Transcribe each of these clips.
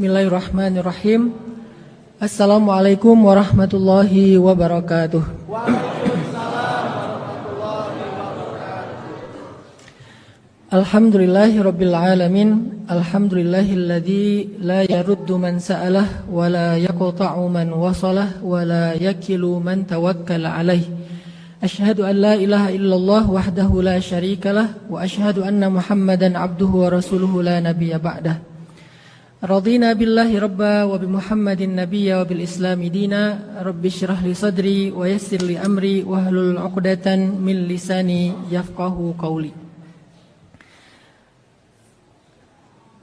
Bismillahirrahmanirrahim. Assalamualaikum warahmatullahi wabarakatuh. Alhamdulillahirabbil alamin. Alhamdulillahilladzi la yaruddu man sa'alah wa la yaqta'u man wasalah wa la yakilu man tawakkala alaih. Asyhadu an la ilaha illallah wahdahu la syarikalah wa asyhadu anna Muhammadan abduhu wa rasuluhu la nabiyya ba'dah. Radina billahi rabba wa bi Muhammadin nabiyya wa bil islami dina. Rabbi syrah li sadri wa yassir li amri wahlul 'uqdatan min lisani yafqahu qawli.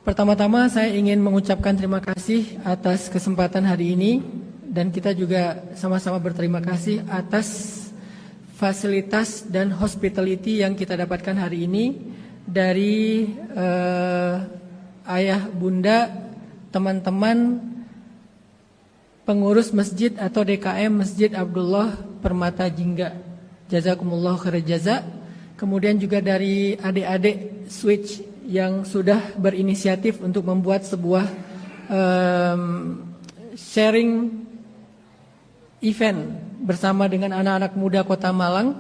Pertama-tama saya ingin mengucapkan terima kasih atas kesempatan hari ini, dan kita juga sama-sama berterima kasih atas fasilitas dan hospitality yang kita dapatkan hari ini dari ayah bunda, teman-teman pengurus masjid atau DKM Masjid Abdullah Permata Jingga. Jazakumullah khair jaza. Kemudian juga dari adik-adik Switch yang sudah berinisiatif untuk membuat sebuah sharing event bersama dengan anak-anak muda Kota Malang.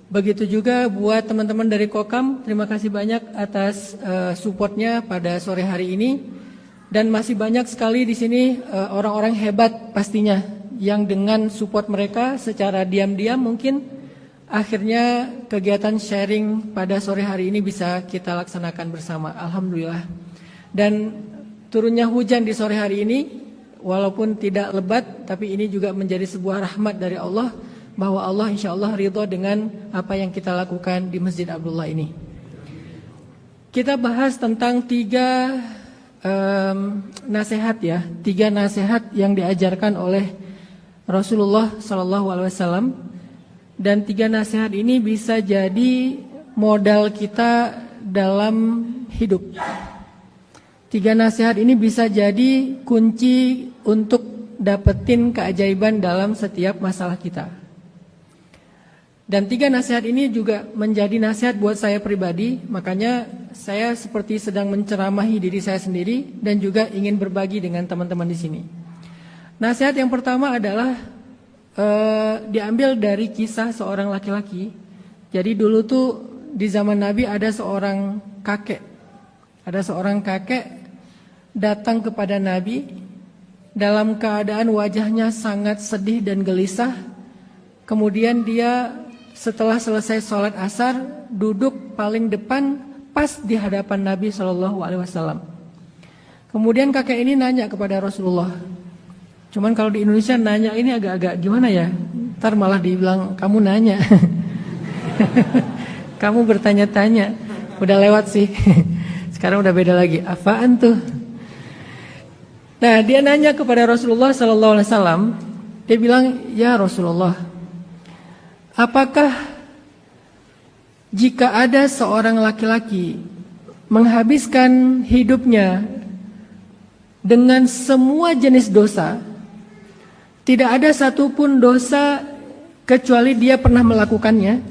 Begitu juga buat teman-teman dari Kokam, terima kasih banyak atas supportnya pada sore hari ini. Dan masih banyak sekali di sini orang-orang hebat pastinya yang dengan support mereka secara diam-diam mungkin akhirnya kegiatan sharing pada sore hari ini bisa kita laksanakan bersama. Alhamdulillah. Dan turunnya hujan di sore hari ini walaupun tidak lebat, tapi ini juga menjadi sebuah rahmat dari Allah, bahwa Allah insya Allah ridho dengan apa yang kita lakukan di Masjid Abdullah ini. Kita bahas tentang tiga nasihat ya, tiga nasihat yang diajarkan oleh Rasulullah SAW, dan tiga nasihat ini bisa jadi modal kita dalam hidup. Tiga nasihat ini bisa jadi kunci untuk dapetin keajaiban dalam setiap masalah kita. Dan tiga nasihat ini juga menjadi nasihat buat saya pribadi. Makanya saya seperti sedang menceramahi diri saya sendiri dan juga ingin berbagi dengan teman-teman di sini. Nasihat yang pertama adalah diambil dari kisah seorang laki-laki. Jadi dulu tuh di zaman Nabi ada seorang kakek. Ada seorang kakek datang kepada Nabi dalam keadaan wajahnya sangat sedih dan gelisah. Kemudian dia setelah selesai sholat asar duduk paling depan pas di hadapan Nabi SAW. Kemudian kakek ini nanya kepada Rasulullah. Cuman kalau di Indonesia nanya ini agak-agak gimana ya? Ntar malah dibilang kamu nanya. Kamu bertanya-tanya. Udah lewat sih. Sekarang udah beda lagi. Apaan tuh? Nah, dia nanya kepada Rasulullah SAW. Dia bilang, ya Rasulullah, apakah jika ada seorang laki-laki menghabiskan hidupnya dengan semua jenis dosa, tidak ada satupun dosa kecuali dia pernah melakukannya,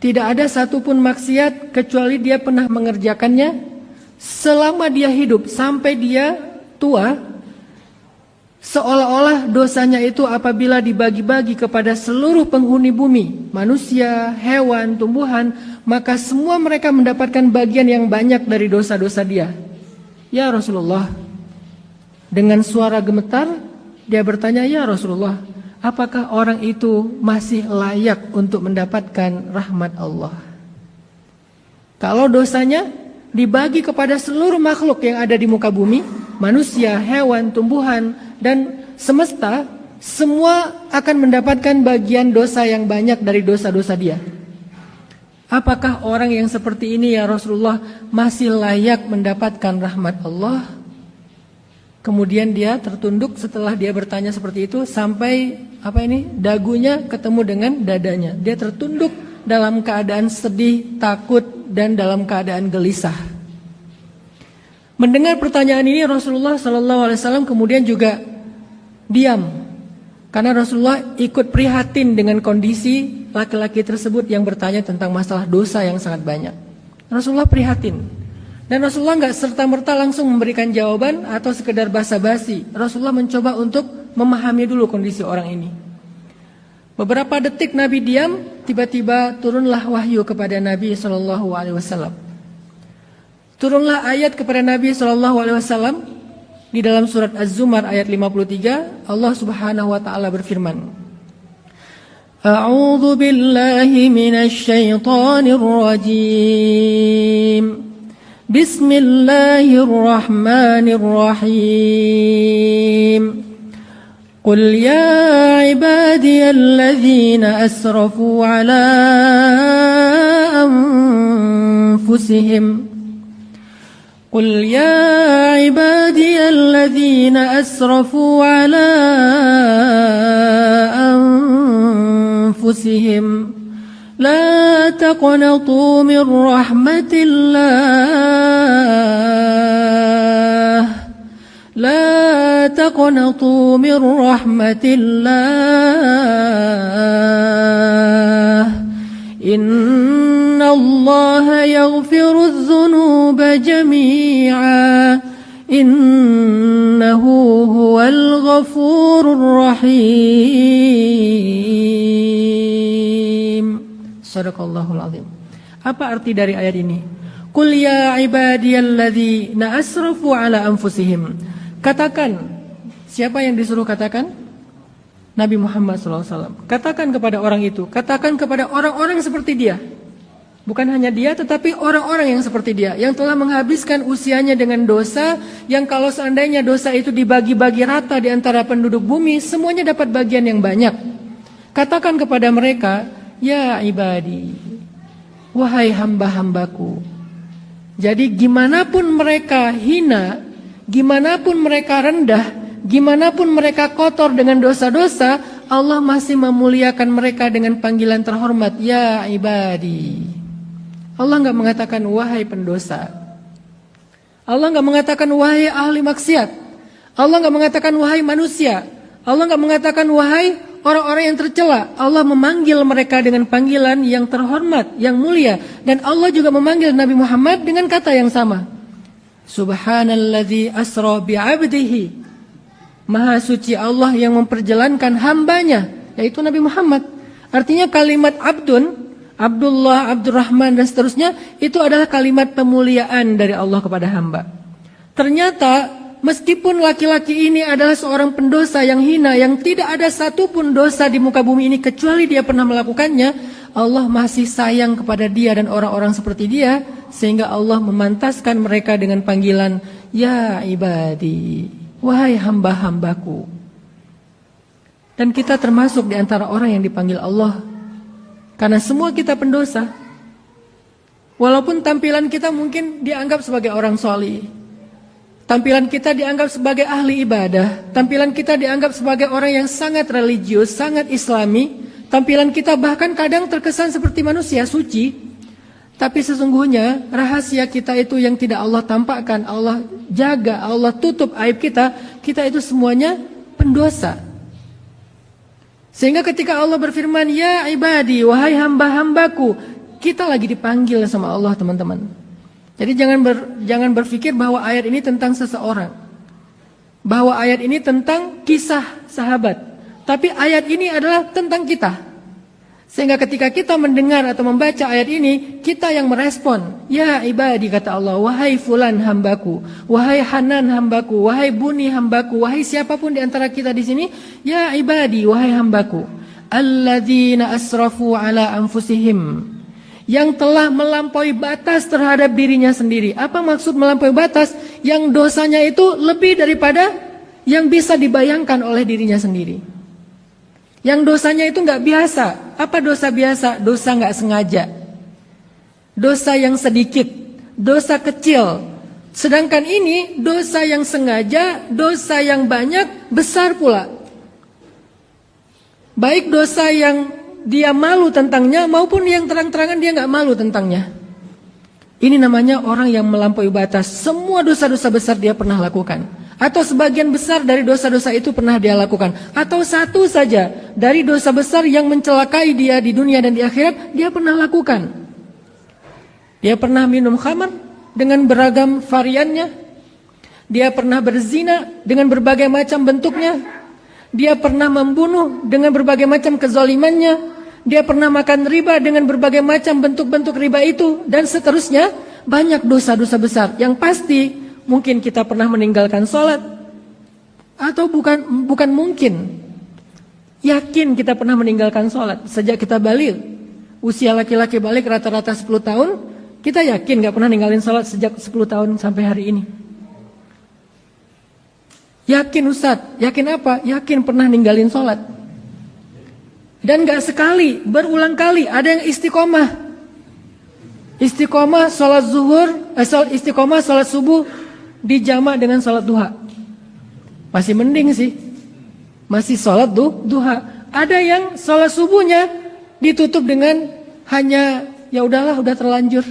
tidak ada satupun maksiat kecuali dia pernah mengerjakannya, selama dia hidup sampai dia tua, seolah-olah dosanya itu apabila dibagi-bagi kepada seluruh penghuni bumi, manusia, hewan, tumbuhan, maka semua mereka mendapatkan bagian yang banyak dari dosa-dosa dia. Ya Rasulullah, dengan suara gemetar dia bertanya, ya Rasulullah, apakah orang itu masih layak untuk mendapatkan rahmat Allah? Kalau dosanya dibagi kepada seluruh makhluk yang ada di muka bumi, manusia, hewan, tumbuhan, dan semesta, semua akan mendapatkan bagian dosa yang banyak dari dosa-dosa dia. Apakah orang yang seperti ini ya Rasulullah masih layak mendapatkan rahmat Allah? Kemudian dia tertunduk setelah dia bertanya seperti itu sampai dagunya ketemu dengan dadanya. Dia tertunduk dalam keadaan sedih, takut, dan dalam keadaan gelisah. Mendengar pertanyaan ini Rasulullah SAW kemudian juga diam, karena Rasulullah ikut prihatin dengan kondisi laki-laki tersebut yang bertanya tentang masalah dosa yang sangat banyak. Rasulullah prihatin. Dan Rasulullah nggak serta-merta langsung memberikan jawaban atau sekedar basa-basi. Rasulullah mencoba untuk memahami dulu kondisi orang ini. Beberapa detik Nabi diam, tiba-tiba turunlah wahyu kepada Nabi SAW. Turunlah ayat kepada Nabi SAW di dalam surat Az-Zumar ayat 53. Allah Subhanahu wa taala berfirman, A'udzu billahi minasy syaithanir rajim. Bismillahirrahmanirrahim. Qul ya ibadiyalladzina asrafu ala anfusihim Qul ya ibadiyalladzina asrafu ala anfusihim لا تقنطوا من رحمة الله لا تقنطوا من رحمة الله إن الله يغفر الذنوب جميعا إنه هو الغفور الرحيم. Sadaqallahul azim. Apa arti dari ayat ini? Qul ya ibadiyalladzina asrafu ala anfusihim. Katakan, siapa yang disuruh katakan? Nabi Muhammad SAW. Katakan kepada orang itu, katakan kepada orang-orang seperti dia. Bukan hanya dia, tetapi orang-orang yang seperti dia, yang telah menghabiskan usianya dengan dosa, yang kalau seandainya dosa itu dibagi-bagi rata di antara penduduk bumi, semuanya dapat bagian yang banyak. Katakan kepada mereka, ya ibadi, wahai hamba-hambaku. Jadi gimanapun mereka hina, gimanapun mereka rendah, gimanapun mereka kotor dengan dosa-dosa, Allah masih memuliakan mereka dengan panggilan terhormat, ya ibadi. Allah enggak mengatakan wahai pendosa. Allah enggak mengatakan wahai ahli maksiat. Allah enggak mengatakan wahai manusia. Allah enggak mengatakan wahai orang-orang yang tercela. Allah memanggil mereka dengan panggilan yang terhormat, yang mulia. Dan Allah juga memanggil Nabi Muhammad dengan kata yang sama. Subhanalladzi asra bi'abdihi. Maha suci Allah yang memperjalankan hambanya, yaitu Nabi Muhammad. Artinya kalimat abdun, Abdullah, Abdurrahman dan seterusnya, itu adalah kalimat pemuliaan dari Allah kepada hamba. Ternyata meskipun laki-laki ini adalah seorang pendosa yang hina, yang tidak ada satupun dosa di muka bumi ini kecuali dia pernah melakukannya, Allah masih sayang kepada dia dan orang-orang seperti dia, sehingga Allah memantaskan mereka dengan panggilan, ya ibadi, wahai hamba-hambaku. Dan kita termasuk di antara orang yang dipanggil Allah, karena semua kita pendosa. Walaupun tampilan kita mungkin dianggap sebagai orang solih, tampilan kita dianggap sebagai ahli ibadah, tampilan kita dianggap sebagai orang yang sangat religius, sangat islami, tampilan kita bahkan kadang terkesan seperti manusia suci, tapi sesungguhnya rahasia kita itu yang tidak Allah tampakkan, Allah jaga, Allah tutup aib kita itu semuanya pendosa. Sehingga ketika Allah berfirman, ya ibadi, wahai hamba-hambaku, kita lagi dipanggil sama Allah, teman-teman. Jadi jangan berpikir bahwa ayat ini tentang seseorang, bahwa ayat ini tentang kisah sahabat, tapi ayat ini adalah tentang kita. Sehingga ketika kita mendengar atau membaca ayat ini, kita yang merespon, ya ibadi, kata Allah, wahai fulan hambaku, wahai Hanan hambaku, wahai Buni hambaku, wahai siapapun di antara kita di sini, ya ibadi, wahai hambaku, alladzina asrafu ala anfusihim, yang telah melampaui batas terhadap dirinya sendiri. Apa maksud melampaui batas? Yang dosanya itu lebih daripada yang bisa dibayangkan oleh dirinya sendiri. Yang dosanya itu nggak biasa. Apa dosa biasa? Dosa nggak sengaja, dosa yang sedikit, dosa kecil. Sedangkan ini dosa yang sengaja, dosa yang banyak, besar pula. Baik dosa yang dia malu tentangnya maupun yang terang-terangan dia nggak malu tentangnya. Ini namanya orang yang melampaui batas. Semua dosa-dosa besar dia pernah lakukan, atau sebagian besar dari dosa-dosa itu pernah dia lakukan, atau satu saja dari dosa besar yang mencelakai dia di dunia dan di akhirat dia pernah lakukan. Dia pernah minum khamar, dengan beragam variannya. Dia pernah berzina dengan berbagai macam bentuknya. Dia pernah membunuh dengan berbagai macam kezalimannya. Dia pernah makan riba dengan berbagai macam bentuk-bentuk riba itu. Dan seterusnya, banyak dosa-dosa besar. Yang pasti, mungkin kita pernah meninggalkan sholat. Atau bukan mungkin. Yakin kita pernah meninggalkan sholat. Sejak kita balik. Usia laki-laki balik rata-rata 10 tahun. Kita yakin gak pernah ninggalin sholat sejak 10 tahun sampai hari ini. Yakin Ustadz, yakin apa? Yakin pernah ninggalin sholat. Dan gak sekali, berulang kali. Ada yang istiqomah. Istiqomah sholat zuhur, istiqomah sholat subuh dijamak dengan sholat duha. Masih mending sih. Masih sholat duha. Ada yang sholat subuhnya ditutup dengan hanya ya udahlah, udah terlanjur.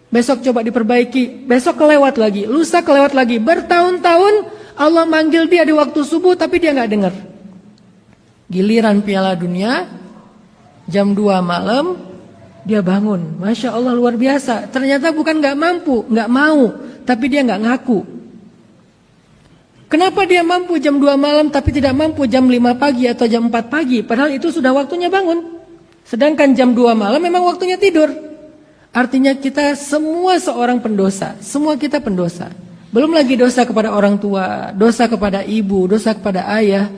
Besok coba diperbaiki. Besok kelewat lagi, lusa kelewat lagi. Bertahun-tahun Allah manggil dia di waktu subuh tapi dia gak dengar. Giliran Piala Dunia jam 2 malam dia bangun. Masya Allah, luar biasa. Ternyata bukan gak mampu, gak mau, tapi dia gak ngaku. Kenapa dia mampu jam 2 malam tapi tidak mampu jam 5 pagi atau jam 4 pagi? Padahal itu sudah waktunya bangun. Sedangkan jam 2 malam memang waktunya tidur. Artinya kita semua seorang pendosa. Semua kita pendosa. Belum lagi dosa kepada orang tua, dosa kepada ibu, dosa kepada ayah.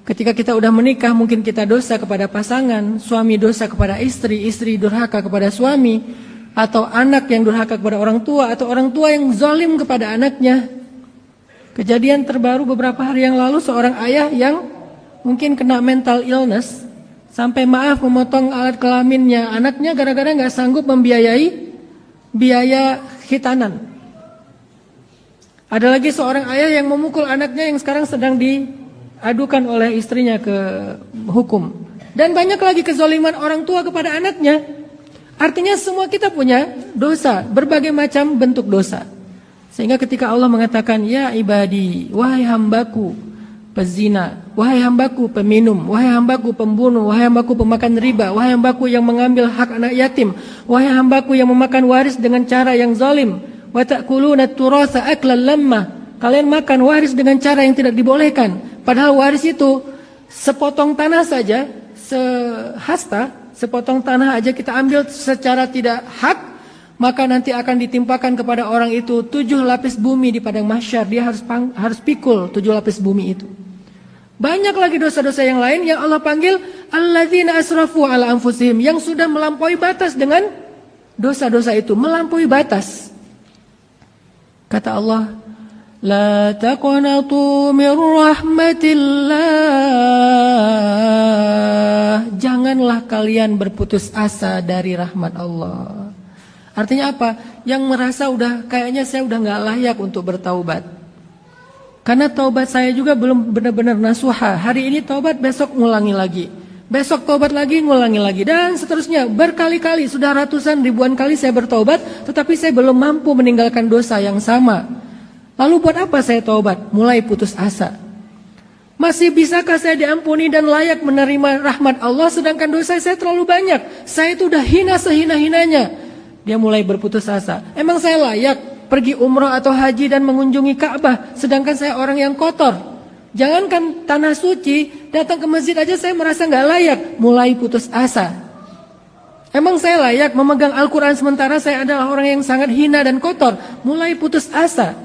Ketika kita udah menikah mungkin kita dosa kepada pasangan, suami dosa kepada istri, istri durhaka kepada suami, atau anak yang durhaka kepada orang tua, atau orang tua yang zalim kepada anaknya. Kejadian terbaru beberapa hari yang lalu, seorang ayah yang mungkin kena mental illness, sampai maaf memotong alat kelaminnya anaknya gara-gara gak sanggup membiayai biaya khitanan. Ada lagi seorang ayah yang memukul anaknya yang sekarang sedang diadukan oleh istrinya ke hukum. Dan banyak lagi kezaliman orang tua kepada anaknya. Artinya semua kita punya dosa, berbagai macam bentuk dosa. Sehingga ketika Allah mengatakan, ya ibadi, wahai hambaku pezina, wahai hambaku peminum, wahai hambaku pembunuh, wahai hambaku pemakan riba, wahai hambaku yang mengambil hak anak yatim, wahai hambaku yang memakan waris dengan cara yang zalim, wa ta'kuluna turasa aklan lamma. Kalian makan waris dengan cara yang tidak dibolehkan. Padahal waris itu sepotong tanah saja, sehasta, sepotong tanah aja kita ambil secara tidak hak, maka nanti akan ditimpakan kepada orang itu 7 lapis bumi di padang mahsyar. Dia harus pikul 7 lapis bumi itu. Banyak lagi dosa-dosa yang lain yang Allah panggil alladzina asrafu ala anfusihim, yang sudah melampaui batas dengan dosa-dosa itu, melampaui batas. Kata Allah, la taqnatu mir rahmatillah. Janganlah kalian berputus asa dari rahmat Allah. Artinya apa? Yang merasa kayaknya saya udah gak layak untuk bertaubat. Karena taubat saya juga belum benar-benar nasuha. Hari ini taubat, besok ngulangi lagi. Besok taubat lagi, ngulangi lagi. Dan seterusnya, berkali-kali, sudah ratusan ribuan kali saya bertaubat, tetapi saya belum mampu meninggalkan dosa yang sama. Lalu buat apa saya taubat? Mulai putus asa. Masih bisakah saya diampuni dan layak menerima rahmat Allah, sedangkan dosa saya terlalu banyak. Saya itu udah hina sehina-hinanya. Dia mulai berputus asa. Emang saya layak pergi umrah atau haji dan mengunjungi Ka'bah, sedangkan saya orang yang kotor. Jangankan tanah suci, datang ke masjid aja saya merasa gak layak. Mulai putus asa. Emang saya layak memegang Al-Quran sementara saya adalah orang yang sangat hina dan kotor. Mulai putus asa.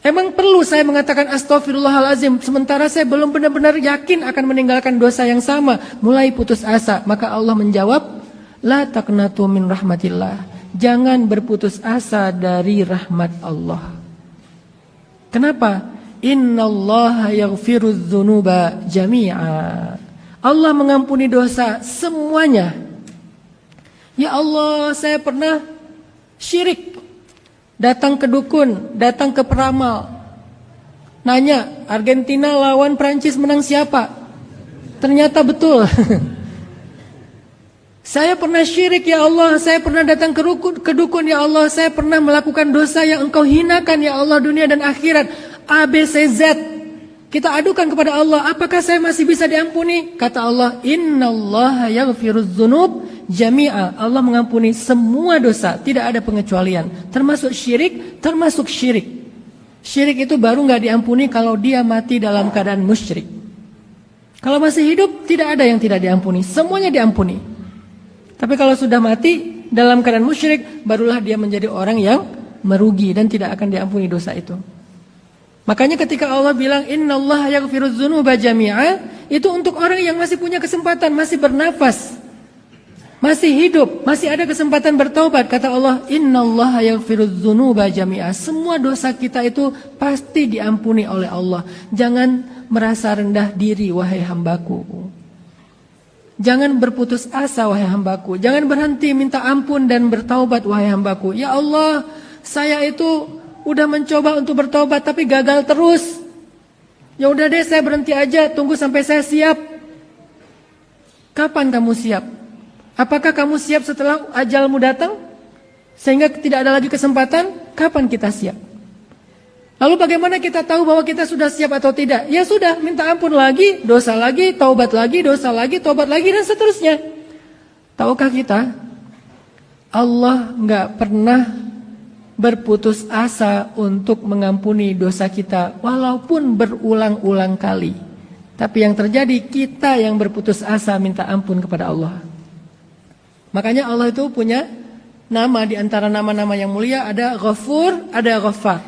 Emang perlu saya mengatakan astaghfirullahalazim sementara saya belum benar-benar yakin akan meninggalkan dosa yang sama. Mulai putus asa. Maka Allah menjawab, la taqnatu min rahmatillah. Jangan berputus asa dari rahmat Allah. Kenapa? Innallaha yaghfirudz dzunuba jami'a. Allah mengampuni dosa semuanya. Ya Allah, saya pernah syirik. Datang ke dukun, datang ke peramal. Nanya, Argentina lawan Prancis menang siapa? Ternyata betul. Saya pernah syirik ya Allah, saya pernah datang ke dukun ya Allah, saya pernah melakukan dosa yang Engkau hinakan ya Allah dunia dan akhirat. A, B, C, Z. Kita adukan kepada Allah, apakah saya masih bisa diampuni? Kata Allah, innallaha yaghfirudz dzunub jami'a. Allah mengampuni semua dosa, tidak ada pengecualian, termasuk syirik, termasuk syirik. Syirik itu baru nggak diampuni kalau dia mati dalam keadaan musyrik. Kalau masih hidup tidak ada yang tidak diampuni, semuanya diampuni. Tapi kalau sudah mati dalam keadaan musyrik, barulah dia menjadi orang yang merugi dan tidak akan diampuni dosa itu. Makanya ketika Allah bilang innallaha yaghfirudz dzunuba jami'a, itu untuk orang yang masih punya kesempatan, masih bernafas, masih hidup, masih ada kesempatan bertaubat. Kata Allah, innallaha yaghfirudz dzunuba jami'a. Semua dosa kita itu pasti diampuni oleh Allah. Jangan merasa rendah diri wahai hambaku. Jangan berputus asa wahai hambaku. Jangan berhenti minta ampun dan bertaubat wahai hambaku. Ya Allah, saya itu udah mencoba untuk bertaubat tapi gagal terus. Ya udah deh, saya berhenti aja, tunggu sampai saya siap. Kapan kamu siap? Apakah kamu siap setelah ajalmu datang? Sehingga tidak ada lagi kesempatan? Kapan kita siap? Lalu bagaimana kita tahu bahwa kita sudah siap atau tidak? Ya sudah, minta ampun lagi, dosa lagi, taubat lagi, dosa lagi, taubat lagi, dan seterusnya. Tahukah kita? Allah nggak pernah berputus asa untuk mengampuni dosa kita walaupun berulang-ulang kali. Tapi yang terjadi kita yang berputus asa minta ampun kepada Allah. Makanya Allah itu punya nama di antara nama-nama yang mulia, ada Ghafur, ada Ghaffar.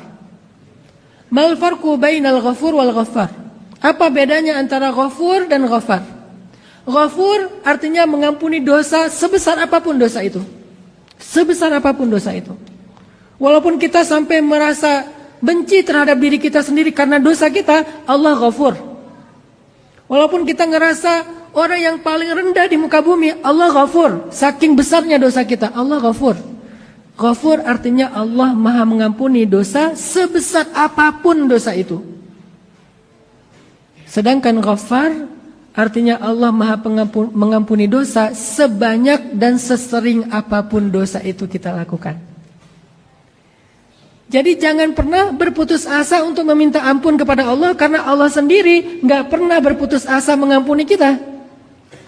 Mal farqu bainal Ghafur wal Ghaffar? Apa bedanya antara Ghafur dan Ghaffar? Ghafur artinya mengampuni dosa sebesar apapun dosa itu. Sebesar apapun dosa itu. Walaupun kita sampai merasa benci terhadap diri kita sendiri karena dosa kita, Allah Ghafur. Walaupun kita ngerasa orang yang paling rendah di muka bumi, Allah Ghafur. Saking besarnya dosa kita, Allah Ghafur. Ghafur artinya Allah Maha mengampuni dosa sebesar apapun dosa itu. Sedangkan Ghaffar artinya Allah Maha mengampuni dosa sebanyak dan sesering apapun dosa itu kita lakukan. Jadi jangan pernah berputus asa untuk meminta ampun kepada Allah, karena Allah sendiri nggak pernah berputus asa mengampuni kita.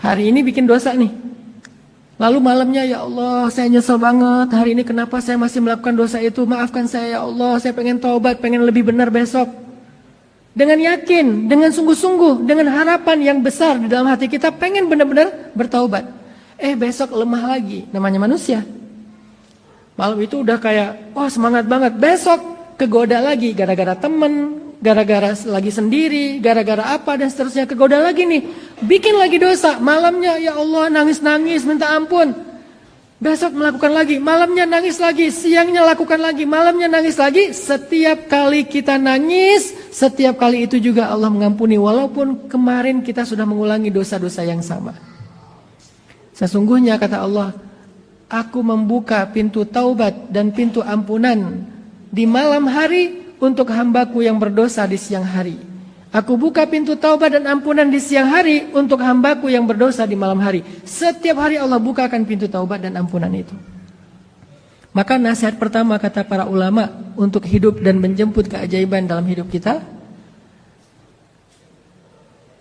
Hari ini bikin dosa nih, lalu malamnya, ya Allah saya nyesel banget hari ini kenapa saya masih melakukan dosa itu, maafkan saya ya Allah, saya pengen taubat, pengen lebih benar besok. Dengan yakin, dengan sungguh-sungguh, dengan harapan yang besar di dalam hati kita, pengen benar-benar bertaubat. Besok lemah lagi, namanya manusia. Malam itu udah kayak, wah semangat banget. Besok kegoda lagi, gara-gara temen, gara-gara lagi sendiri, gara-gara apa dan seterusnya, kegoda lagi nih. Bikin lagi dosa, malamnya ya Allah nangis-nangis minta ampun. Besok melakukan lagi, malamnya nangis lagi, siangnya lakukan lagi, malamnya nangis lagi. Setiap kali kita nangis, setiap kali itu juga Allah mengampuni. Walaupun kemarin kita sudah mengulangi dosa-dosa yang sama. Sesungguhnya kata Allah, Aku membuka pintu taubat dan pintu ampunan di malam hari untuk hambaku yang berdosa di siang hari. Aku buka pintu taubat dan ampunan di siang hari untuk hambaku yang berdosa di malam hari. Setiap hari Allah bukakan pintu taubat dan ampunan itu. Maka nasihat pertama kata para ulama untuk hidup dan menjemput keajaiban dalam hidup kita,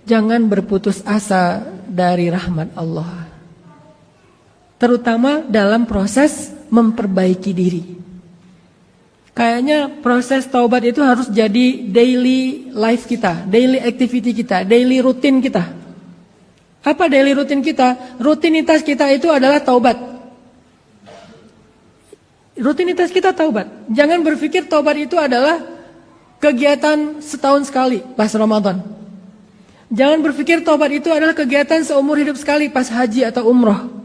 jangan berputus asa dari rahmat Allah. Terutama dalam proses memperbaiki diri. Kayaknya proses taubat itu harus jadi daily life kita, daily activity kita, daily rutin kita. Apa daily rutin kita? Rutinitas kita itu adalah taubat. Rutinitas kita taubat. Jangan berpikir taubat itu adalah kegiatan setahun sekali pas Ramadan. Jangan berpikir taubat itu adalah kegiatan seumur hidup sekali pas haji atau umroh.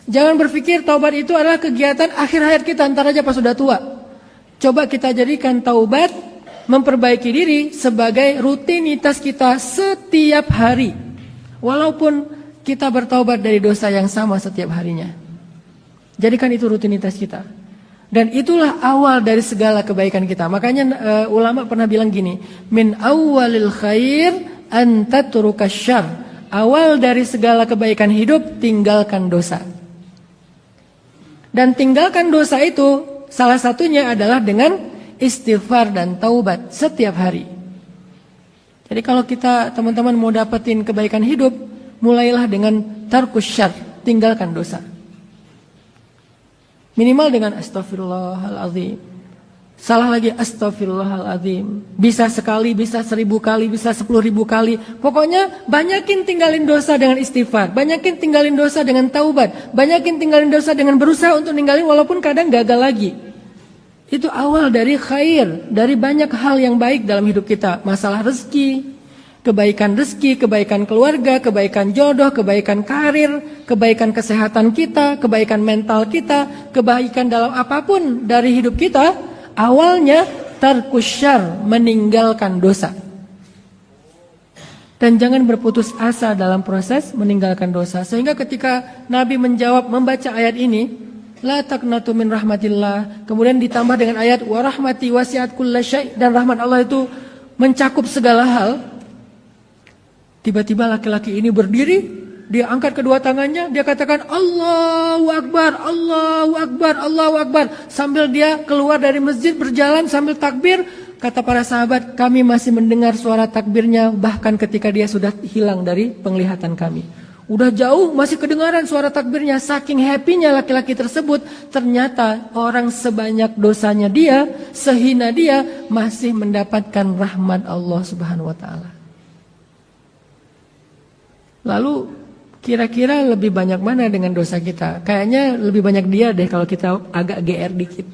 Jangan berpikir taubat itu adalah kegiatan akhir hayat kita, ntar aja pas sudah tua. Coba kita jadikan taubat, memperbaiki diri sebagai rutinitas kita setiap hari. Walaupun kita bertaubat dari dosa yang sama setiap harinya. Jadikan itu rutinitas kita. Dan itulah awal dari segala kebaikan kita. Makanya ulama pernah bilang gini, min awwalil khair an tatrukas syarr. Awal dari segala kebaikan hidup, tinggalkan dosa. Dan tinggalkan dosa itu salah satunya adalah dengan istighfar dan taubat setiap hari. Jadi kalau kita teman-teman mau dapetin kebaikan hidup, mulailah dengan tarkus syarr, tinggalkan dosa. Minimal dengan astaghfirullahaladzim. Salah lagi astaghfirullahaladzim. Bisa sekali, bisa 1000 kali, bisa 10.000 kali. Pokoknya banyakin tinggalin dosa dengan istighfar. Banyakin tinggalin dosa dengan taubat. Banyakin tinggalin dosa dengan berusaha untuk ninggalin walaupun kadang gagal lagi. Itu awal dari khair. Dari banyak hal yang baik dalam hidup kita. Masalah rezeki, kebaikan keluarga, kebaikan jodoh, kebaikan karir, kebaikan kesehatan kita, kebaikan mental kita, kebaikan dalam apapun dari hidup kita. Awalnya tarkus syarr, meninggalkan dosa. Dan jangan berputus asa dalam proses meninggalkan dosa. Sehingga ketika Nabi membaca ayat ini, la taqnatu min rahmatillah, kemudian ditambah dengan ayat wa rahmati wasi'at kullasyai', dan rahmat Allah itu mencakup segala hal. Tiba-tiba laki-laki ini berdiri, dia angkat kedua tangannya, dia katakan Allahu Akbar, Allahu Akbar, Allahu Akbar. Sambil dia keluar dari masjid berjalan sambil takbir, kata para sahabat, kami masih mendengar suara takbirnya bahkan ketika dia sudah hilang dari penglihatan kami. Udah jauh masih kedengaran suara takbirnya, saking happy-nya laki-laki tersebut. Ternyata orang sebanyak dosanya dia, sehina dia, masih mendapatkan rahmat Allah Subhanahu wa taala. Lalu kira-kira lebih banyak mana dengan dosa kita? Kayaknya lebih banyak dia deh kalau kita agak GR dikit.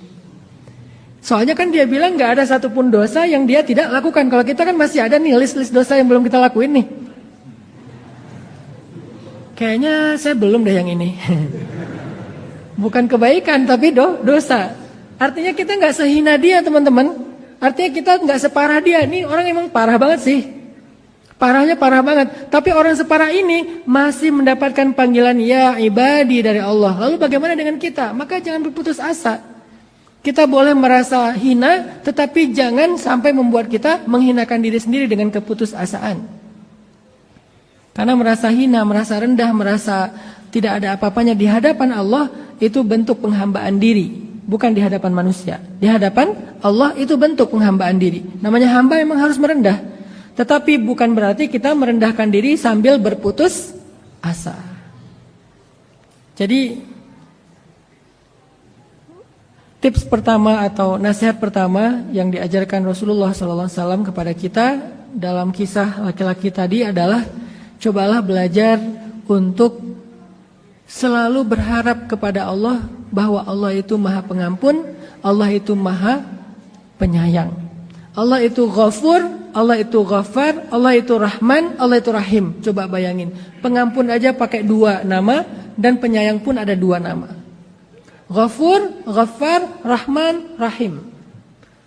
Soalnya kan dia bilang gak ada satupun dosa yang dia tidak lakukan. Kalau kita kan masih ada nih list-list dosa yang belum kita lakuin nih. Kayaknya saya belum deh yang ini. Bukan kebaikan tapi dosa. Artinya kita gak sehina dia teman-teman. Artinya kita gak separah dia. Ini orang emang parah banget sih. Parahnya parah banget. Tapi orang separah ini masih mendapatkan panggilan ya ibadi dari Allah. Lalu bagaimana dengan kita? Maka jangan berputus asa. Kita boleh merasa hina, tetapi jangan sampai membuat kita menghinakan diri sendiri dengan keputusasaan. Karena merasa hina, merasa rendah, merasa tidak ada apa-apanya di hadapan Allah, itu bentuk penghambaan diri. Bukan di hadapan manusia. Di hadapan Allah itu bentuk penghambaan diri. Namanya hamba memang harus merendah. Tetapi bukan berarti kita merendahkan diri sambil berputus asa. Jadi tips pertama atau nasihat pertama yang diajarkan Rasulullah SAW kepada kita dalam kisah laki-laki tadi adalah cobalah belajar untuk selalu berharap kepada Allah bahwa Allah itu Maha Pengampun, Allah itu Maha Penyayang. Allah itu Ghafur, Allah itu Ghaffar, Allah itu Rahman, Allah itu Rahim. Coba bayangin, pengampun aja pakai 2 nama dan penyayang pun ada 2 nama. Ghafur, Ghaffar, Rahman, Rahim.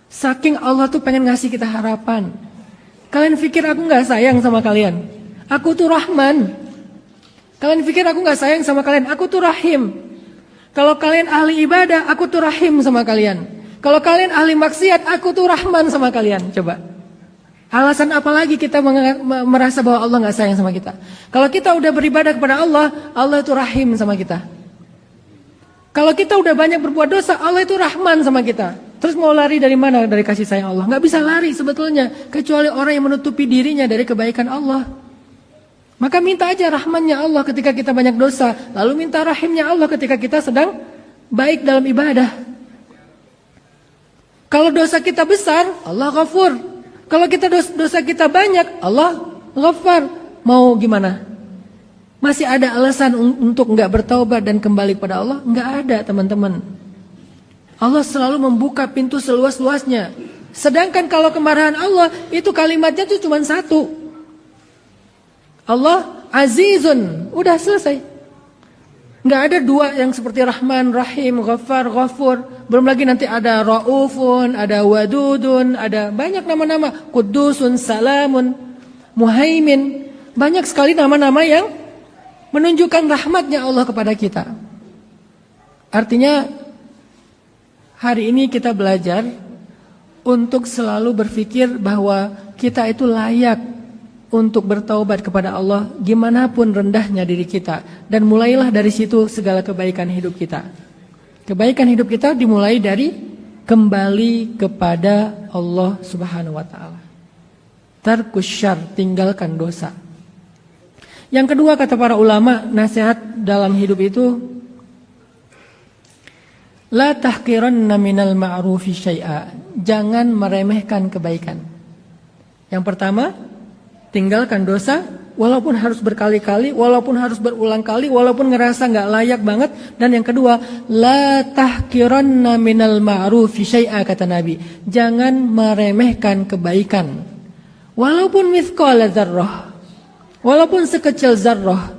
Saking Allah tuh pengen ngasih kita harapan. Kalian pikir aku gak sayang sama kalian? Aku tuh Rahman. Kalian pikir aku gak sayang sama kalian? Aku tuh Rahim. Kalau kalian ahli ibadah, aku tuh Rahim sama kalian. Kalau kalian ahli maksiat, aku tuh Rahman sama kalian. Coba. Alasan apa lagi kita merasa bahwa Allah gak sayang sama kita? Kalau kita udah beribadah kepada Allah, Allah itu Rahim sama kita. Kalau kita udah banyak berbuat dosa, Allah itu Rahman sama kita. Terus mau lari dari mana dari kasih sayang Allah? Gak bisa lari sebetulnya. Kecuali orang yang menutupi dirinya dari kebaikan Allah. Maka minta aja rahmannya Allah ketika kita banyak dosa. Lalu minta rahimnya Allah ketika kita sedang baik dalam ibadah. Kalau dosa kita besar, Allah Ghafur. Kalau dosa kita banyak, Allah Ghaffar. Mau gimana? Masih ada alasan untuk enggak bertaubat dan kembali kepada Allah? Enggak ada, teman-teman. Allah selalu membuka pintu seluas-luasnya. Sedangkan kalau kemarahan Allah, itu kalimatnya tuh cuma 1. Allah Azizun. Udah selesai. Enggak ada 2 yang seperti Rahman, Rahim, Ghaffar, Ghafur. Belum lagi nanti ada Raufun, ada Wadudun, ada banyak nama-nama. Qudusun, Salamun, Muhaimin. Banyak sekali nama-nama yang menunjukkan rahmatnya Allah kepada kita. Artinya hari ini kita belajar untuk selalu berpikir bahwa kita itu layak untuk bertaubat kepada Allah gimana pun rendahnya diri kita. Dan mulailah dari situ segala kebaikan hidup kita. Kebaikan hidup kita dimulai dari kembali kepada Allah Subhanahu wa taala. Tarkus syarr, tinggalkan dosa. Yang kedua kata para ulama, nasihat dalam hidup itu La tahqiranna minal ma'rufi syai'a. Jangan meremehkan kebaikan. Yang pertama, tinggalkan dosa walaupun harus berkali-kali, walaupun harus berulang kali, walaupun ngerasa nggak layak banget. Dan yang kedua, la tahqiranna minal ma'rufi syai'a, kata Nabi. Jangan meremehkan kebaikan. Walaupun mithqala dzarrah. Walaupun sekecil zarrah.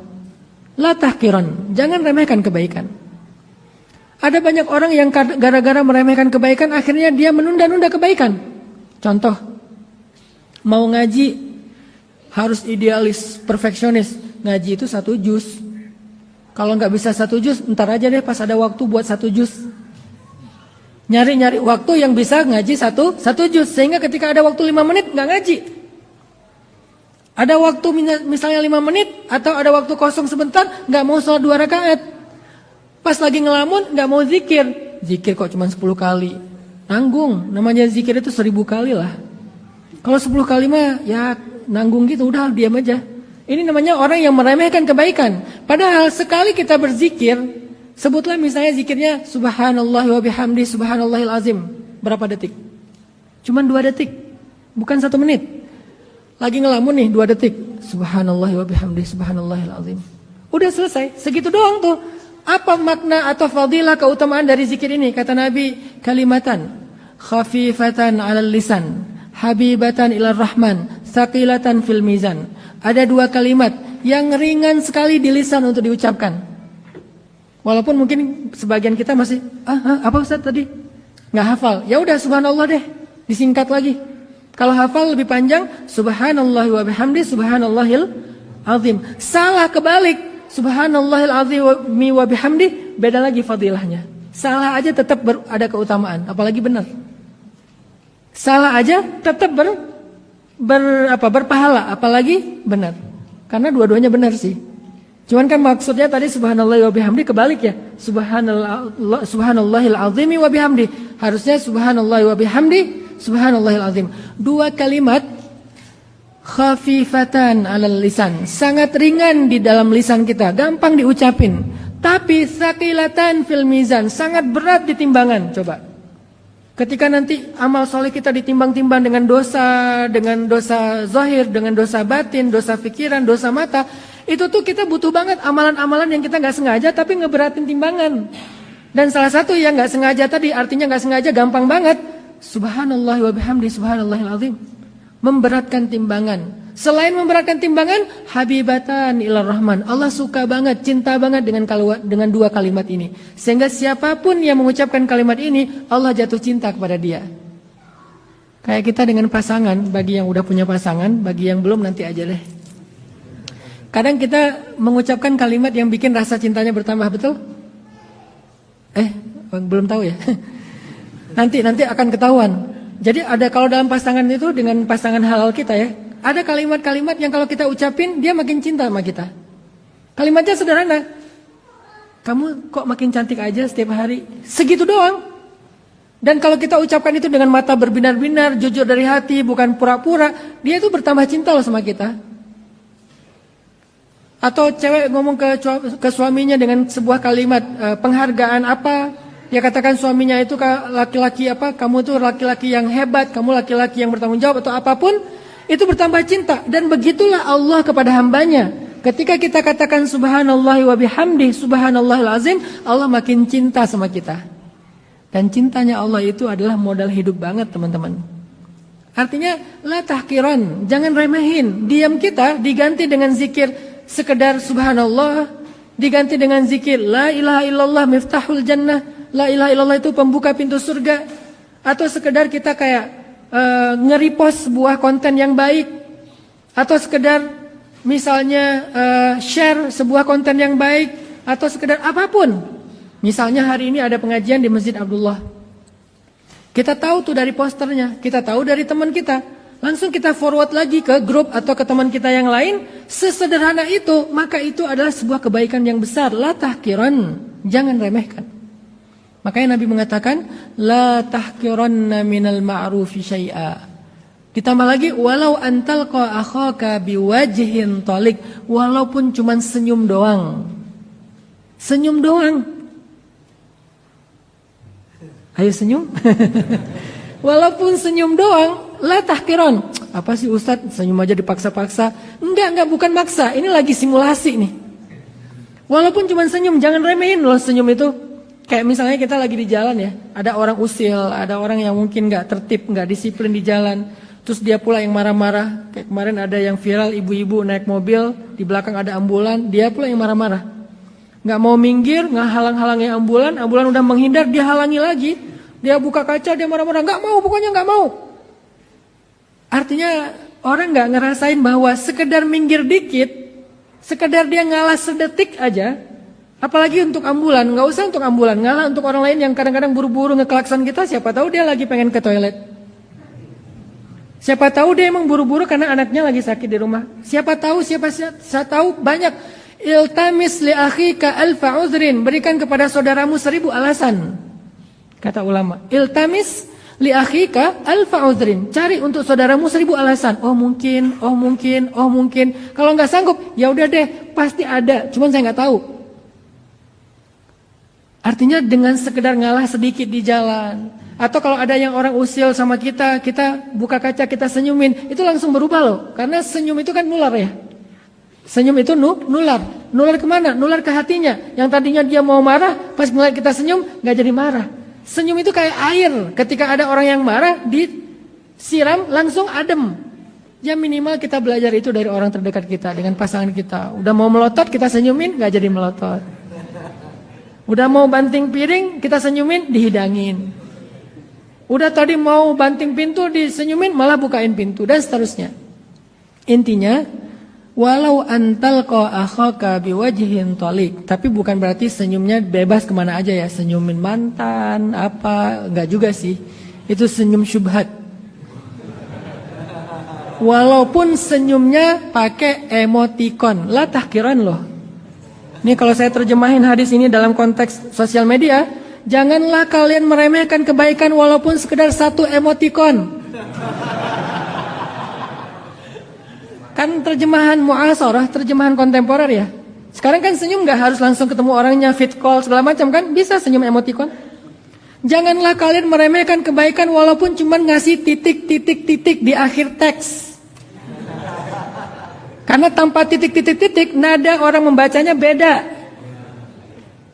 La tahqiran, jangan remehkan kebaikan. Ada banyak orang yang gara-gara meremehkan kebaikan akhirnya dia menunda-nunda kebaikan. Contoh, mau ngaji harus idealis, perfeksionis. Ngaji itu 1 juz. Kalau nggak bisa 1 juz, ntar aja deh pas ada waktu buat 1 juz. Nyari-nyari waktu yang bisa ngaji satu juz. Sehingga ketika ada waktu 5 menit nggak ngaji. Ada waktu misalnya 5 menit atau ada waktu kosong sebentar nggak mau sholat 2 rakaat. Pas lagi ngelamun nggak mau zikir. Zikir kok cuma 10 kali. Nanggung, namanya zikir itu 1000 kali lah. Kalau 10 kali mah ya nanggung gitu, udah diam aja. Ini namanya orang yang meremehkan kebaikan. Padahal sekali kita berzikir, sebutlah misalnya zikirnya subhanallah wa bihamdi subhanallahil azim. Berapa detik? Cuman 2 detik, bukan 1 menit. Lagi ngelamun nih 2 detik. Subhanallah wa bihamdi subhanallahil azim. Udah selesai, segitu doang tuh. Apa makna atau fadilah keutamaan dari zikir ini? Kata Nabi, kalimatan khafifatan 'alal lisan, habibatan ilar rahman, thaqilatan fil mizan. Ada 2 kalimat yang ringan sekali di lisan untuk diucapkan. Walaupun mungkin sebagian kita masih apa Ustaz tadi? Nggak hafal. Ya udah subhanallah deh, disingkat lagi. Kalau hafal lebih panjang, subhanallah wa bihamdi subhanallahil azim. Salah kebalik. Subhanallahil azim wa bihamdi, beda lagi fadilahnya. Salah aja tetap ada keutamaan, apalagi benar. Salah aja tetap berpahala, apalagi benar. Karena dua-duanya benar sih. Cuman kan maksudnya tadi subhanallah wa bihamdi kebalik ya. Subhanallahil azim wa bihamdi. Harusnya subhanallah wa bihamdi subhanallahil azim. 2 kalimat khafifatan 'alal lisan, sangat ringan di dalam lisan kita, gampang diucapin. Tapi thaqilatan fil mizan, sangat berat di timbangan. Coba. Ketika nanti amal soleh kita ditimbang-timbang dengan dosa zahir, dengan dosa batin, dosa pikiran, dosa mata, itu tuh kita butuh banget amalan-amalan yang kita nggak sengaja tapi ngeberatin timbangan. Dan salah satu yang nggak sengaja tadi, artinya nggak sengaja gampang banget. Subhanallah wa bihamdi subhanallahil azim. Memberatkan timbangan. Selain memberatkan timbangan, habibatan ilar rahman. Allah suka banget, cinta banget dengan 2 kalimat ini. Sehingga siapapun yang mengucapkan kalimat ini, Allah jatuh cinta kepada dia. Kayak kita dengan pasangan, bagi yang udah punya pasangan, bagi yang belum nanti aja deh. Kadang kita mengucapkan kalimat yang bikin rasa cintanya bertambah, betul? Belum tahu ya. Nanti akan ketahuan. Jadi ada kalau dalam pasangan itu dengan pasangan halal kita ya, ada kalimat-kalimat yang kalau kita ucapin dia makin cinta sama kita. Kalimatnya sederhana. Kamu kok makin cantik aja setiap hari. Segitu doang. Dan kalau kita ucapkan itu dengan mata berbinar-binar, jujur dari hati, bukan pura-pura, dia itu bertambah cinta loh sama kita. Atau cewek ngomong ke suaminya dengan sebuah kalimat penghargaan apa? Dia katakan suaminya itu laki-laki apa? Kamu itu laki-laki yang hebat, kamu laki-laki yang bertanggung jawab atau apapun, itu bertambah cinta. Dan begitulah Allah kepada hambanya. Ketika kita katakan subhanallah wa bihamdi subhanallahil azim, Allah makin cinta sama kita. Dan cintanya Allah itu adalah modal hidup banget teman-teman. Artinya la tahqiran, jangan remehin. Diam kita diganti dengan zikir sekedar subhanallah, diganti dengan zikir la ilaha illallah miftahul jannah. La ilaha illallah itu pembuka pintu surga. Atau sekedar kita kayak nge-repost sebuah konten yang baik. Atau sekedar misalnya share sebuah konten yang baik. Atau sekedar apapun. Misalnya hari ini ada pengajian di Masjid Abdullah. Kita tahu tuh dari posternya. Kita tahu dari teman kita. Langsung kita forward lagi ke grup atau ke teman kita yang lain. Sesederhana itu, maka itu adalah sebuah kebaikan yang besar. La tahqiran, jangan remehkan. Makanya Nabi mengatakan la tahqiranna minal ma'rufi syai'a. Ditambah lagi walau antalqa akhaka biwajhin talik, walaupun cuman senyum doang. Senyum doang. Ayo senyum. Walaupun senyum doang, la tahkiron. Apa sih Ustadz, senyum aja dipaksa-paksa? Enggak, bukan maksa. Ini lagi simulasi nih. Walaupun cuma senyum, jangan remehin loh senyum itu. Kayak misalnya kita lagi di jalan ya, ada orang usil, ada orang yang mungkin gak tertib, gak disiplin di jalan. Terus dia pula yang marah-marah. Kayak kemarin ada yang viral, ibu-ibu naik mobil, di belakang ada ambulan, dia pula yang marah-marah. Gak mau minggir, gak halang-halangi ambulan udah menghindar, dia halangi lagi. Dia buka kaca, dia marah-marah, gak mau, pokoknya gak mau. Artinya orang gak ngerasain bahwa sekedar minggir dikit, sekedar dia ngalah sedetik aja, apalagi untuk ambulan, gak usah untuk ambulan, ngalah untuk orang lain yang kadang-kadang buru-buru ngeklakson kita, siapa tahu dia lagi pengen ke toilet. Siapa tahu dia emang buru-buru karena anaknya lagi sakit di rumah. Siapa tahu banyak. Iltamis li akhika alfa uzrin, berikan kepada saudaramu 1000 alasan. Kata ulama, iltamis li akhika alfa uzrin, cari untuk saudaramu 1000 alasan. Oh mungkin. Kalau nggak sanggup, ya udah deh, pasti ada. Cuman saya nggak tahu. Artinya dengan sekedar ngalah sedikit di jalan, atau kalau ada yang orang usil sama kita buka kaca, kita senyumin, itu langsung berubah loh. Karena senyum itu kan nular ya. Senyum itu nular kemana? Nular ke hatinya. Yang tadinya dia mau marah, pas melihat kita senyum, nggak jadi marah. Senyum itu kayak air, ketika ada orang yang marah, disiram langsung adem. Ya minimal kita belajar itu dari orang terdekat kita, dengan pasangan kita. Udah mau melotot, kita senyumin, nggak jadi melotot. Udah mau banting piring, kita senyumin, dihidangin. Udah tadi mau banting pintu, disenyumin, malah bukain pintu, dan seterusnya. Intinya, walau antalqa akhaka biwajhin thalik, tapi bukan berarti senyumnya bebas kemana aja ya, senyumin mantan apa, enggak juga sih. Itu senyum syubhat. Walaupun senyumnya pakai emoticon, la tahkiran loh. Ini kalau saya terjemahin hadis ini dalam konteks sosial media, janganlah kalian meremehkan kebaikan walaupun sekedar satu emoticon. Kan terjemahan mu'asarah, terjemahan kontemporer ya. Sekarang kan senyum gak harus langsung ketemu orangnya, fit call segala macam kan, bisa senyum emoticon. Janganlah kalian meremehkan kebaikan walaupun cuma ngasih titik-titik-titik di akhir teks. Karena tanpa titik-titik-titik, nada orang membacanya beda.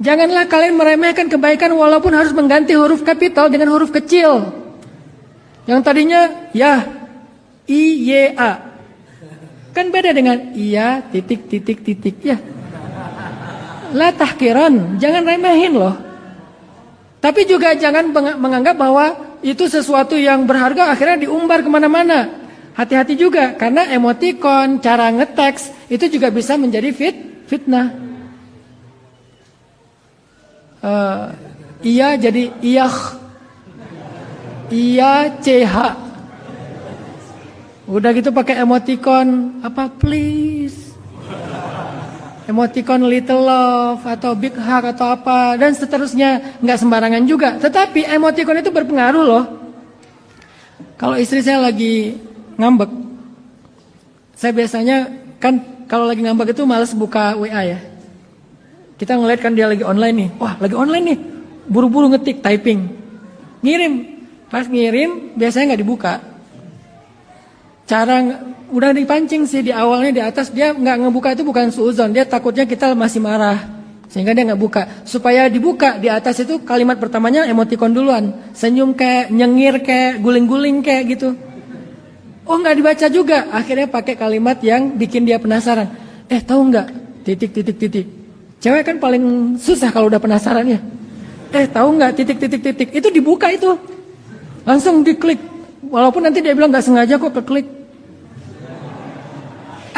Janganlah kalian meremehkan kebaikan walaupun harus mengganti huruf kapital dengan huruf kecil. Yang tadinya ya, I-Y-A. Kan beda dengan iya titik ya. La tahkiran, jangan remehin loh. Tapi juga jangan menganggap bahwa itu sesuatu yang berharga akhirnya diumbar kemana-mana. Hati-hati juga, karena emoticon, cara ngeteks itu juga bisa menjadi fitnah. Iya jadi iya CH. Udah gitu pakai emoticon apa please, emoticon little love atau big hug atau apa dan seterusnya, nggak sembarangan juga. Tetapi emoticon itu berpengaruh loh. Kalau istri saya lagi ngambek, saya biasanya kan kalau lagi ngambek itu malas buka WA ya. Kita ngeliat kan dia lagi online nih, wah lagi online nih, buru-buru ngetik typing, ngirim. Pas ngirim biasanya nggak dibuka. Cara udah dipancing sih di awalnya di atas, dia nggak ngebuka itu bukan suuzon, dia takutnya kita masih marah sehingga dia nggak buka. Supaya dibuka di atas itu kalimat pertamanya emoticon duluan, senyum kayak nyengir kayak guling-guling kayak gitu. Oh nggak dibaca juga, akhirnya pakai kalimat yang bikin dia penasaran. Tahu nggak titik. Cewek kan paling susah kalau udah penasaran ya. Tahu nggak titik. Itu dibuka itu, langsung diklik. Walaupun nanti dia bilang nggak sengaja kok keklik.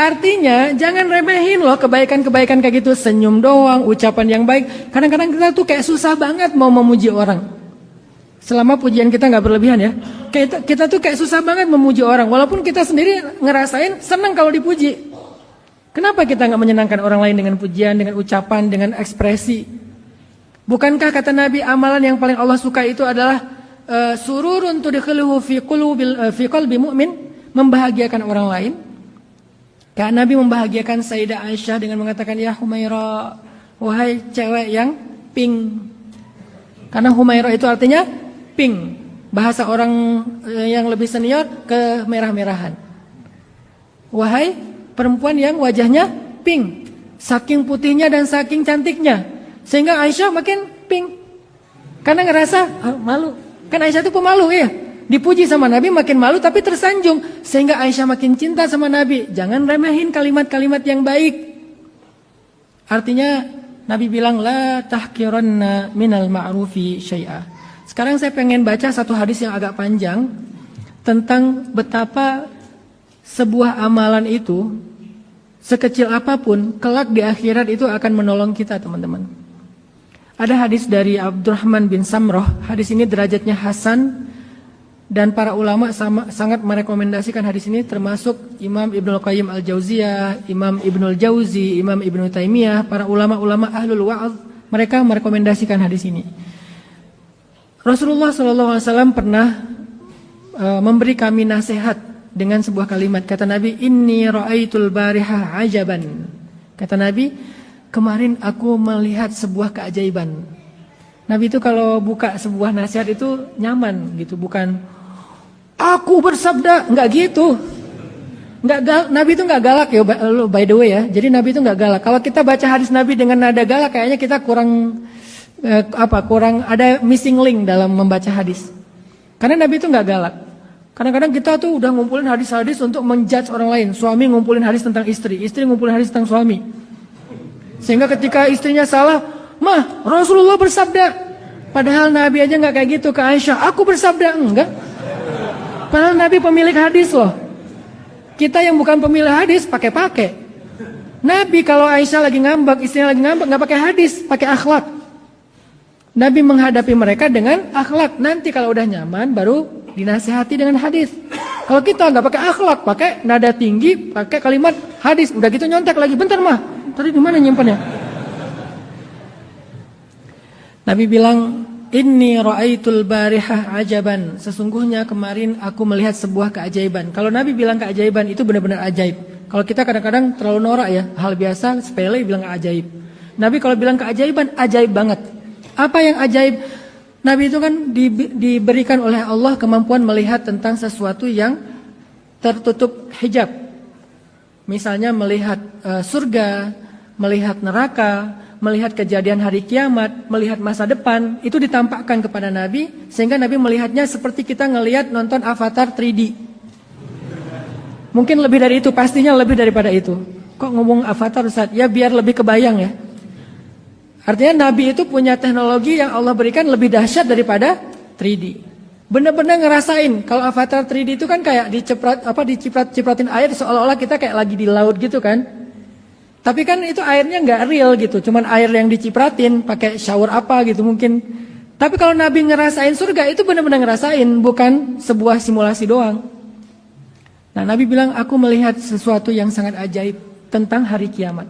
Artinya jangan remehin loh kebaikan-kebaikan kayak gitu. Senyum doang, ucapan yang baik. Kadang-kadang kita tuh kayak susah banget mau memuji orang. Selama pujian kita nggak berlebihan ya. Kita tuh kayak susah banget memuji orang. Walaupun kita sendiri ngerasain senang kalau dipuji. Kenapa kita nggak menyenangkan orang lain dengan pujian, dengan ucapan, dengan ekspresi? Bukankah kata Nabi amalan yang paling Allah suka itu adalah sururun tudkhiluhu fi qalbi mu'min, membahagiakan orang lain. Kayak Nabi membahagiakan Sayyidah Aisyah dengan mengatakan ya Humaira, wahai cewek yang pink. Karena Humaira itu artinya pink. Bahasa orang yang lebih senior, kemerah-merahan. Wahai perempuan yang wajahnya pink, saking putihnya dan saking cantiknya, sehingga Aisyah makin pink. Karena ngerasa malu. Kan Aisyah itu pemalu ya. Dipuji sama Nabi makin malu tapi tersanjung, sehingga Aisyah makin cinta sama Nabi. Jangan remehin kalimat-kalimat yang baik. Artinya Nabi bilang la tahqiranna minal ma'rufi syai'a. Sekarang saya pengen baca satu hadis yang agak panjang tentang betapa sebuah amalan itu sekecil apapun kelak di akhirat itu akan menolong kita, teman-teman. Ada hadis dari Abdurrahman bin Samroh. Hadis ini derajatnya hasan dan para ulama sangat merekomendasikan hadis ini, termasuk Imam Ibnul Qayyim Al-Jauziyah, Imam Ibnul Jauzi, Imam Ibnu Taimiyah, para ulama-ulama ahlul wa'ad, mereka merekomendasikan hadis ini. Rasulullah SAW pernah memberi kami nasihat dengan sebuah kalimat. Kata Nabi, inni ra'aitul barihah ajaban. Kata Nabi, kemarin aku melihat sebuah keajaiban. Nabi itu kalau buka sebuah nasihat itu nyaman gitu, bukan aku bersabda, enggak gitu. Nabi itu enggak galak ya, by the way ya. Jadi Nabi itu enggak galak. Kalau kita baca hadis Nabi dengan nada galak, kayaknya kita kurang ada missing link dalam membaca hadis. Karena Nabi itu enggak galak. Kadang-kadang kita tuh udah ngumpulin hadis-hadis untuk menjudge orang lain. Suami ngumpulin hadis tentang istri ngumpulin hadis tentang suami. Sehingga ketika istrinya salah, "Mah, Rasulullah bersabda." Padahal Nabi aja enggak kayak gitu ke Aisyah. "Aku bersabda." Enggak. Padahal Nabi pemilik hadis loh. Kita yang bukan pemilik hadis pakai-pakai. Nabi kalau Aisyah lagi ngambek, istrinya lagi ngambek, nggak pakai hadis, pakai akhlak. Nabi menghadapi mereka dengan akhlak. Nanti kalau udah nyaman baru dinasihati dengan hadis. Kalau kita nggak pakai akhlak, pakai nada tinggi, pakai kalimat hadis, udah gitu nyontek lagi. Bentar mah, tadi di mana nyimpannya? Nabi bilang, inni ra'aitul barihah ajaban. Sesungguhnya kemarin aku melihat sebuah keajaiban. Kalau Nabi bilang keajaiban itu benar-benar ajaib. Kalau kita kadang-kadang terlalu norak ya, hal biasa sepele bilang ajaib. Nabi kalau bilang keajaiban, ajaib banget. Apa yang ajaib? Nabi itu kan diberikan oleh Allah kemampuan melihat tentang sesuatu yang tertutup hijab. Misalnya melihat surga, melihat neraka, melihat kejadian hari kiamat, melihat masa depan, itu ditampakkan kepada Nabi, sehingga Nabi melihatnya seperti kita ngelihat nonton Avatar 3D. Mungkin lebih dari itu, pastinya lebih daripada itu. Kok ngomong Avatar Ustaz? Ya biar lebih kebayang ya. Artinya Nabi itu punya teknologi yang Allah berikan lebih dahsyat daripada 3D. Benar-benar ngerasain. Kalau Avatar 3D itu kan kayak diciprat-cipratin air seolah-olah kita kayak lagi di laut gitu kan. Tapi kan itu airnya nggak real gitu, cuman air yang dicipratin, pakai shower apa gitu mungkin. Tapi kalau Nabi ngerasain surga itu benar-benar ngerasain, bukan sebuah simulasi doang. Nah Nabi bilang, aku melihat sesuatu yang sangat ajaib tentang hari kiamat.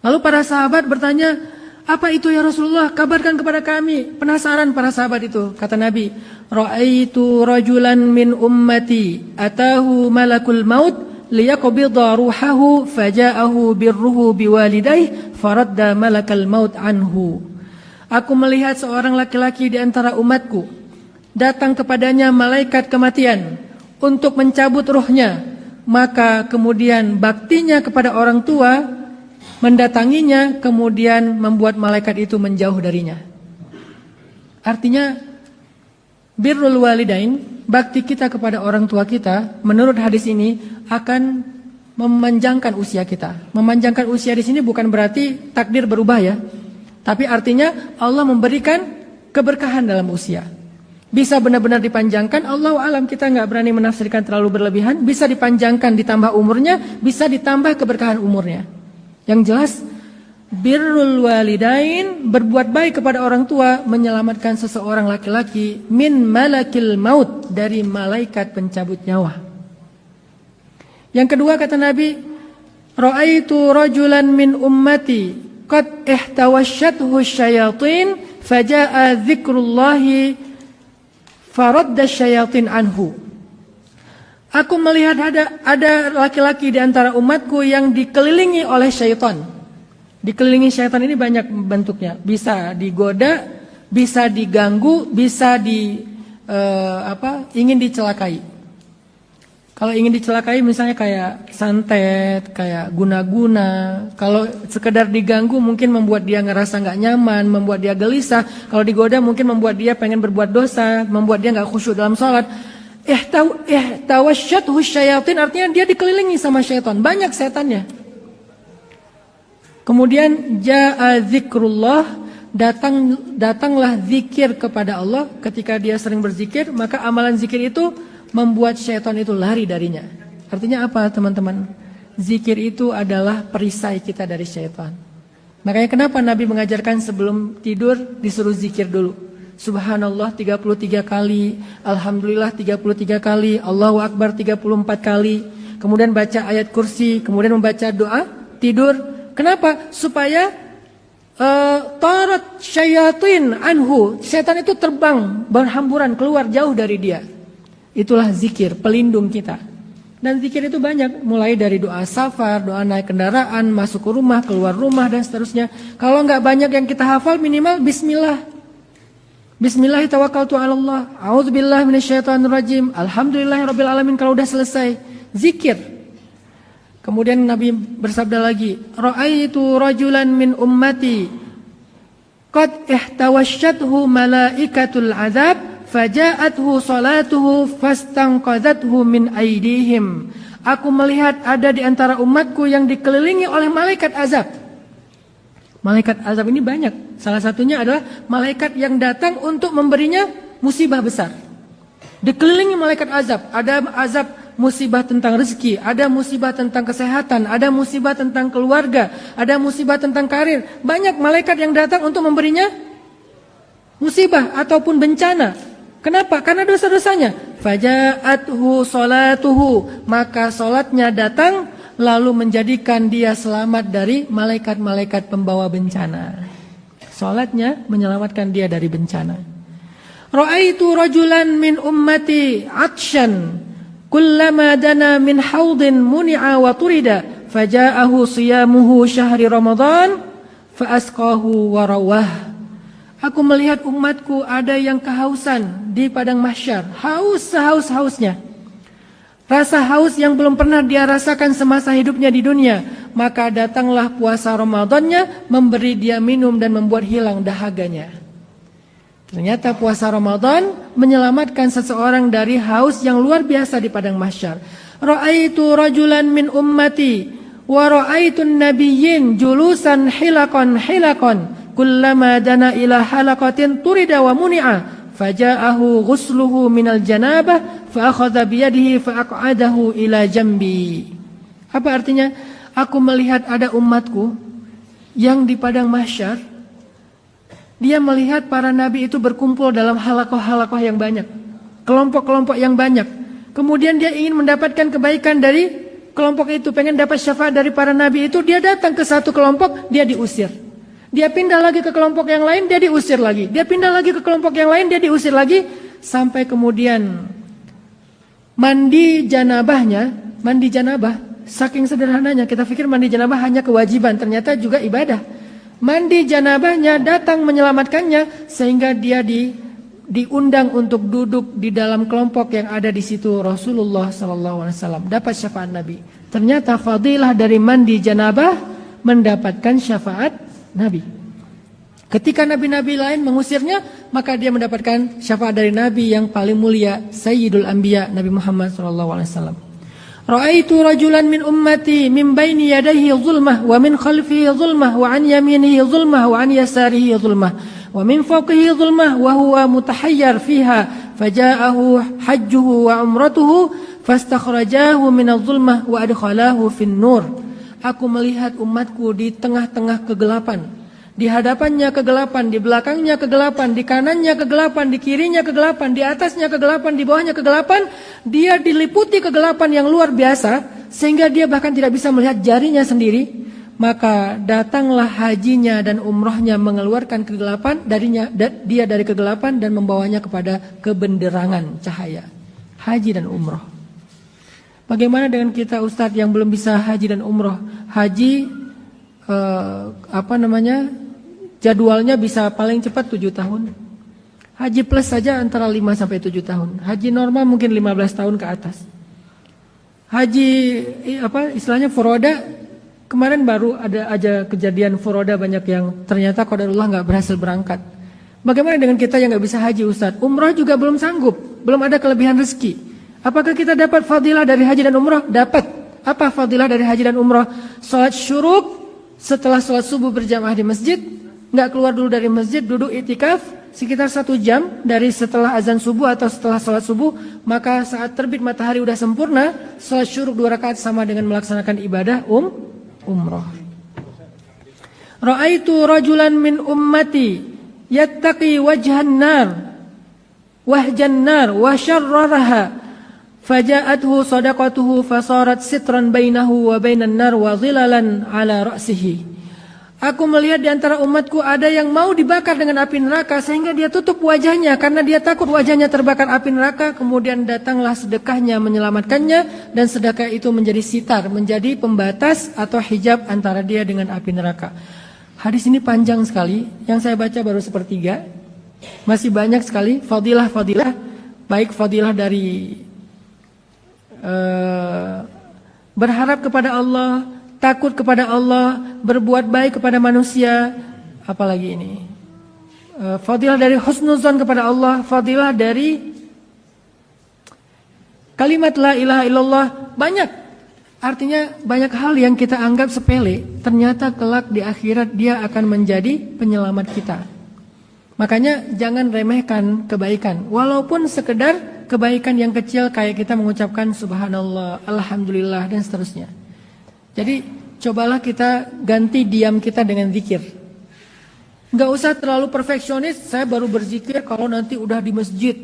Lalu para sahabat bertanya, apa itu ya Rasulullah? Kabarkan kepada kami. Penasaran para sahabat itu. Kata Nabi, ra'aitu rajulan min ummati atahu malakul maut liyaqbida ruhahu faja'ahu birruhu biwalidayh faradda malakal maut anhu. Aku melihat seorang laki-laki di antara umatku, datang kepadanya malaikat kematian untuk mencabut ruhnya, maka kemudian baktinya kepada orang tua mendatanginya, kemudian membuat malaikat itu menjauh darinya. Artinya birrul walidain, bakti kita kepada orang tua kita, menurut hadis ini akan memanjangkan usia kita. Memanjangkan usia di sini bukan berarti takdir berubah ya, tapi artinya Allah memberikan keberkahan dalam usia. Bisa benar-benar dipanjangkan, Allahu alam, kita nggak berani menafsirkan terlalu berlebihan. Bisa dipanjangkan, ditambah umurnya, bisa ditambah keberkahan umurnya. Yang jelas, birrul walidain, berbuat baik kepada orang tua, menyelamatkan seseorang laki-laki min malakil maut, dari malaikat pencabut nyawa. Yang kedua kata Nabi, ra'aitu rajulan min ummati qad ihtawasyathu syayatin faja'a dzikrullahi faradda syayatin anhu. Aku melihat ada laki-laki di antara umatku yang dikelilingi oleh syaitan. Dikelilingi syaitan ini banyak bentuknya. Bisa digoda, bisa diganggu, bisa ingin dicelakai. Kalau ingin dicelakai misalnya kayak santet, kayak guna-guna. Kalau sekedar diganggu mungkin membuat dia ngerasa nggak nyaman, membuat dia gelisah. Kalau digoda mungkin membuat dia pengen berbuat dosa, membuat dia nggak khusyuk dalam sholat. Tawasyathu syayatin, artinya dia dikelilingi sama syaitan, banyak setannya. Kemudian ja'a zikrullah, datanglah zikir kepada Allah. Ketika dia sering berzikir, maka amalan zikir itu membuat syaitan itu lari darinya. Artinya apa teman-teman? Zikir itu adalah perisai kita dari syaitan. Makanya kenapa Nabi mengajarkan sebelum tidur disuruh zikir dulu. Subhanallah 33 kali, Alhamdulillah 33 kali, Allahu Akbar 34 kali. Kemudian baca ayat kursi, kemudian membaca doa tidur. Kenapa? Supaya tarat syayatin anhu, syaitan itu terbang berhamburan keluar jauh dari dia. Itulah zikir, pelindung kita. Dan zikir itu banyak, mulai dari doa safar, doa naik kendaraan, masuk ke rumah, keluar rumah, dan seterusnya. Kalau nggak banyak yang kita hafal, minimal bismillah. Bismillah tawakkaltu 'ala Allah. A'udzubillahi minasyaitonirrajim. Alhamdulillahirabbil alamin. Kalau udah selesai, zikir. Kemudian Nabi bersabda lagi, ra'aitu rajulan min ummati qad ihtawasyathu malaikatul azab faja'athu salatuhu fastanqadhathu min aidihim. Aku melihat ada di antara umatku yang dikelilingi oleh malaikat azab. Malaikat azab ini banyak. Salah satunya adalah malaikat yang datang untuk memberinya musibah besar. Dikelilingi malaikat azab. Ada azab musibah tentang rezeki, ada musibah tentang kesehatan, ada musibah tentang keluarga, ada musibah tentang karir. Banyak malaikat yang datang untuk memberinya musibah ataupun bencana. Kenapa? Karena dosa-dosanya. Faja'athu salatuhu, maka salatnya datang lalu menjadikan dia selamat dari malaikat-malaikat pembawa bencana. Salatnya menyelamatkan dia dari bencana. Ra'aitu rajulan min ummati 'atshan kullama dana min haudin muni'a wa turida faja'ahu siyamuhu syahri Ramadan fa asqahu wa rawah. Aku melihat umatku ada yang kehausan di padang mahsyar, haus sehaus-hausnya. Rasa haus yang belum pernah dia rasakan semasa hidupnya di dunia. Maka datanglah puasa Ramadannya, memberi dia minum dan membuat hilang dahaganya. Ternyata puasa Ramadan menyelamatkan seseorang dari haus yang luar biasa di padang mahsyar. Ra'aitu rajulan min ummati wa ra'aitun nabiyyin julusan hilakon. Kullama dana ila halaqatin turida wa muni'a faja'ahu ghusluhu minal janabah fa akhadha biyadihi fa aq'adahu ila jambi. Apa artinya? Aku melihat ada umatku yang di padang mahsyar, dia melihat para nabi itu berkumpul dalam halaqah-halaqah yang banyak, kelompok-kelompok yang banyak. Kemudian dia ingin mendapatkan kebaikan dari kelompok itu, pengen dapat syafaat dari para nabi itu, dia datang ke satu kelompok, dia diusir. Dia pindah lagi ke kelompok yang lain, dia diusir lagi. Dia pindah lagi ke kelompok yang lain, dia diusir lagi. Sampai kemudian mandi janabah, saking sederhananya. Kita pikir mandi janabah hanya kewajiban, ternyata juga ibadah. Mandi janabahnya datang menyelamatkannya, sehingga dia diundang untuk duduk di dalam kelompok yang ada di situ Rasulullah SAW. Dapat syafaat Nabi. Ternyata fadilah dari mandi janabah mendapatkan syafaat Nabi. Ketika nabi-nabi lain mengusirnya, maka dia mendapatkan syafaat dari Nabi yang paling mulia, Sayyidul Anbiya, Nabi Muhammad SAW. Ra'aitu rajulan min ummati min baini yadayhi zulmah wa min khalfihi zulmah wa an yaminihi zulmah wa an yasarihi zulmah wa min fawqihi zulmah wa huwa mutahayyar fiha faja'ahu hajjuhu wa umratuhu fastakhrajahu min az-zulmah wa adkhalahu fin nur. Aku melihat umatku di tengah-tengah kegelapan. Di hadapannya kegelapan, di belakangnya kegelapan, di kanannya kegelapan, di kirinya kegelapan, di atasnya kegelapan, di bawahnya kegelapan. Dia diliputi kegelapan yang luar biasa, sehingga dia bahkan tidak bisa melihat jarinya sendiri. Maka datanglah hajinya dan umrohnya mengeluarkan kegelapan dia dari kegelapan dan membawanya kepada kebenderangan cahaya. Haji dan umroh. Bagaimana dengan kita Ustadz yang belum bisa haji dan umroh? Haji Jadwalnya bisa paling cepat 7 tahun. Haji plus saja antara 5 sampai 7 tahun. Haji normal mungkin 15 tahun ke atas. Haji istilahnya furoda, kemarin baru ada aja kejadian furoda banyak yang ternyata qadarullah nggak berhasil berangkat. Bagaimana dengan kita yang nggak bisa haji Ustaz? Umrah juga belum sanggup, belum ada kelebihan rezeki. Apakah kita dapat fadilah dari haji dan umrah? Dapat. Apa fadilah dari haji dan umrah? Salat syuruk setelah salat subuh berjamaah di masjid, nggak keluar dulu dari masjid, duduk itikaf sekitar 1 jam dari setelah azan subuh atau setelah salat subuh, maka saat terbit matahari udah sempurna, salat syuruk 2 rakaat sama dengan melaksanakan ibadah umrah. Ra'aitu rajulan min ummati yattaqi wajhan nar wa syarraraha faja'athu sadaqatuhu fasarat sitran bainahu wa bainan nar wa zilalan ala ra'sihi. Aku melihat di antara umatku ada yang mau dibakar dengan api neraka sehingga dia tutup wajahnya karena dia takut wajahnya terbakar api neraka, kemudian datanglah sedekahnya menyelamatkannya dan sedekah itu menjadi sitar, menjadi pembatas atau hijab antara dia dengan api neraka. Hadis ini panjang sekali, yang saya baca baru sepertiga. Masih banyak sekali fadilah-fadilah, baik fadilah dari berharap kepada Allah, takut kepada Allah, berbuat baik kepada manusia, apalagi ini. Fadilah dari husnuzan kepada Allah, fadilah dari kalimat la ilaha illallah, banyak. Artinya banyak hal yang kita anggap sepele, ternyata kelak di akhirat dia akan menjadi penyelamat kita. Makanya jangan remehkan kebaikan, walaupun sekedar kebaikan yang kecil kayak kita mengucapkan subhanallah, alhamdulillah dan seterusnya. Jadi cobalah kita ganti diam kita dengan zikir. Gak usah terlalu perfeksionis, saya baru berzikir kalau nanti udah di masjid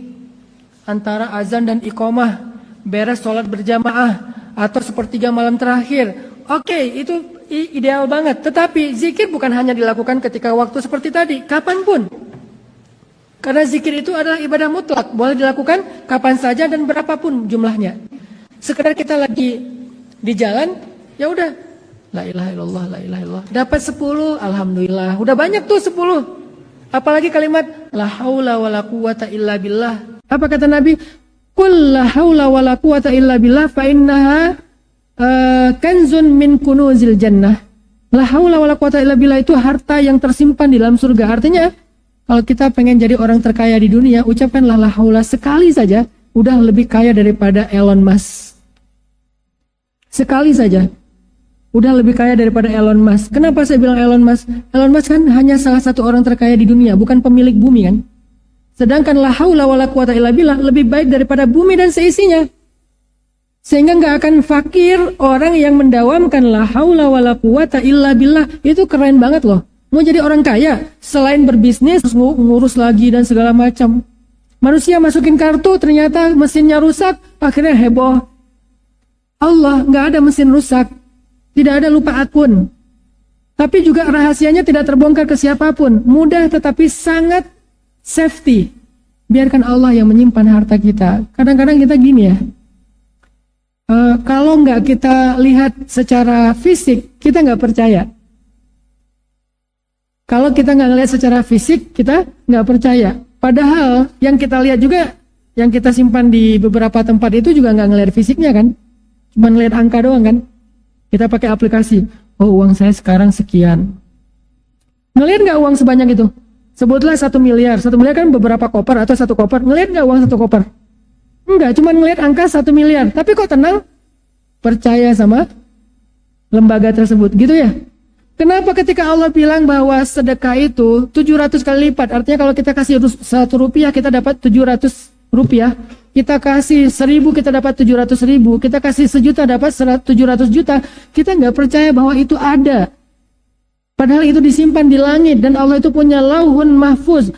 antara azan dan iqamah, beres sholat berjamaah atau sepertiga malam terakhir. Oke, itu ideal banget. Tetapi zikir bukan hanya dilakukan ketika waktu seperti tadi, kapanpun. Karena zikir itu adalah ibadah mutlak, boleh dilakukan kapan saja dan berapapun jumlahnya. Sekedar kita lagi di jalan, ya udah, la ilaha illallah, la ilaha illallah. Dapat 10, alhamdulillah. Udah banyak tuh 10. Apalagi kalimat la haula wala quwata illa billah. Apa kata Nabi? Qul la haula wala quwata illa billah fa innaha kanzun min kunuzil jannah. La haula wala quwata illa billah itu harta yang tersimpan di dalam surga. Artinya kalau kita pengen jadi orang terkaya di dunia, ucapkanlah la haula sekali saja, udah lebih kaya daripada Elon Musk. Sekali saja udah lebih kaya daripada Elon Musk. Kenapa saya bilang Elon Musk? Elon Musk kan hanya salah satu orang terkaya di dunia, bukan pemilik bumi kan. Sedangkan la haula wala quwata illa billah lebih baik daripada bumi dan seisinya. Sehingga nggak akan fakir orang yang mendawamkan la haula wala quwata illa billah. Itu keren banget loh. Mau jadi orang kaya, selain berbisnis, ngurus lagi dan segala macam. Manusia masukin kartu, ternyata mesinnya rusak, akhirnya heboh. Allah nggak ada mesin rusak, tidak ada lupa akun. Tapi juga rahasianya tidak terbongkar ke siapapun. Mudah tetapi sangat safety. Biarkan Allah yang menyimpan harta kita. Kadang-kadang kita gini ya, kalau nggak kita lihat secara fisik, kita nggak percaya. Kalau kita nggak ngelihat secara fisik, kita nggak percaya. Padahal yang kita lihat juga, yang kita simpan di beberapa tempat itu juga nggak ngelihat fisiknya kan. Cuma ngelihat angka doang kan. Kita pakai aplikasi. Oh, uang saya sekarang sekian. Ngelihat nggak uang sebanyak itu? Sebutlah 1 miliar. 1 miliar kan beberapa koper atau 1 koper. Ngelihat nggak uang 1 koper? Enggak, cuma ngelihat angka 1 miliar. Tapi kok tenang? Percaya sama lembaga tersebut. Gitu ya? Kenapa ketika Allah bilang bahwa sedekah itu 700 kali lipat, artinya kalau kita kasih 1 rupiah kita dapat 700 rupiah, kita kasih 1000 kita dapat 700.000, kita kasih 1 juta dapat 700 juta, kita nggak percaya bahwa itu ada. Padahal itu disimpan di langit dan Allah itu punya lauhun mahfuz,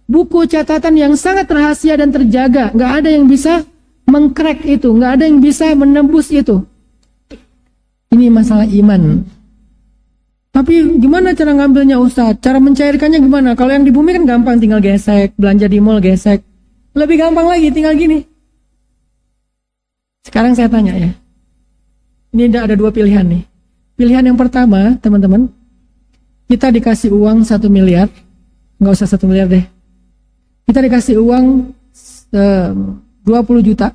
buku catatan yang sangat rahasia dan terjaga, nggak ada yang bisa mengcrack itu, nggak ada yang bisa menembus itu. Ini masalah iman. Tapi gimana cara ngambilnya Ustaz? Cara mencairkannya gimana? Kalau yang di bumi kan gampang, tinggal gesek, belanja di mall gesek. Lebih gampang lagi, tinggal gini. Sekarang saya tanya ya. Ini ada 2 pilihan nih. Pilihan yang pertama, teman-teman. kita dikasih uang 1 miliar, nggak usah 1 miliar deh. Kita dikasih uang 20 juta.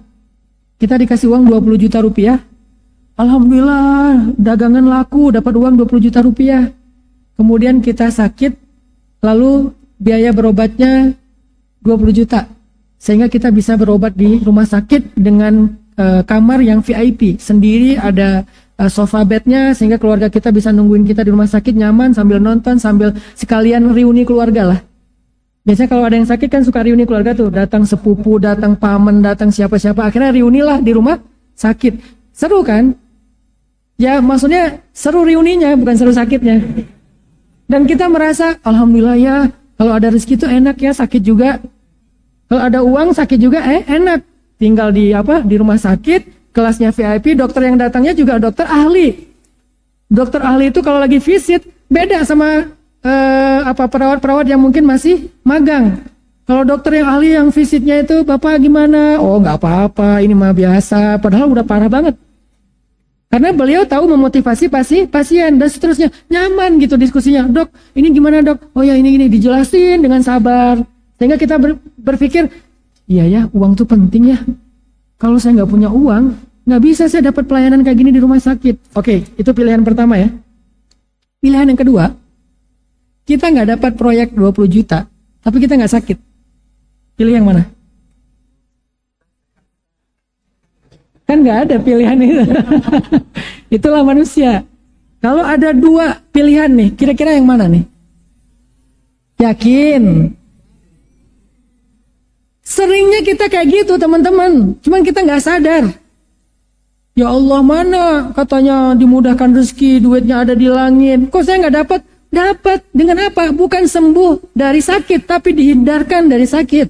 Kita dikasih uang 20 juta rupiah. Alhamdulillah, dagangan laku, dapat uang 20 juta rupiah. Kemudian kita sakit, lalu biaya berobatnya 20 juta. Sehingga kita bisa berobat di rumah sakit dengan kamar yang VIP. Sendiri ada sofa bednya, sehingga keluarga kita bisa nungguin kita di rumah sakit nyaman sambil nonton, sambil sekalian reuni keluarga lah. Biasanya kalau ada yang sakit kan suka reuni keluarga tuh, datang sepupu, datang paman, datang siapa-siapa, akhirnya reunilah di rumah sakit. Seru kan? Ya maksudnya seru reuninya, bukan seru sakitnya. Dan kita merasa, alhamdulillah ya, kalau ada rezeki itu enak ya, sakit juga. Kalau ada uang sakit juga enak. Tinggal di rumah sakit, kelasnya VIP, dokter yang datangnya juga dokter ahli. Dokter ahli itu kalau lagi visit beda sama perawat-perawat yang mungkin masih magang. Kalau dokter yang ahli yang visitnya itu, Bapak gimana? Oh nggak apa-apa, ini mah biasa. Padahal udah parah banget. Karena beliau tahu memotivasi pasien dan seterusnya. Nyaman gitu diskusinya. Dok, ini gimana dok? Oh ya ini dijelasin dengan sabar. Sehingga kita berpikir, iya ya uang tuh penting ya. Kalau saya nggak punya uang, nggak bisa saya dapat pelayanan kayak gini di rumah sakit. Oke, itu pilihan pertama ya. Pilihan yang kedua, kita nggak dapat proyek 20 juta, tapi kita nggak sakit. Pilih yang mana? Kan nggak ada pilihan itu. Itulah manusia. Kalau ada 2 pilihan nih, kira-kira yang mana nih? Yakin? Seringnya kita kayak gitu teman-teman, cuman kita nggak sadar. Ya Allah, mana katanya dimudahkan rezeki, duitnya ada di langit. Kok saya nggak dapat? Dapat. Dengan apa? Bukan sembuh dari sakit, tapi dihindarkan dari sakit.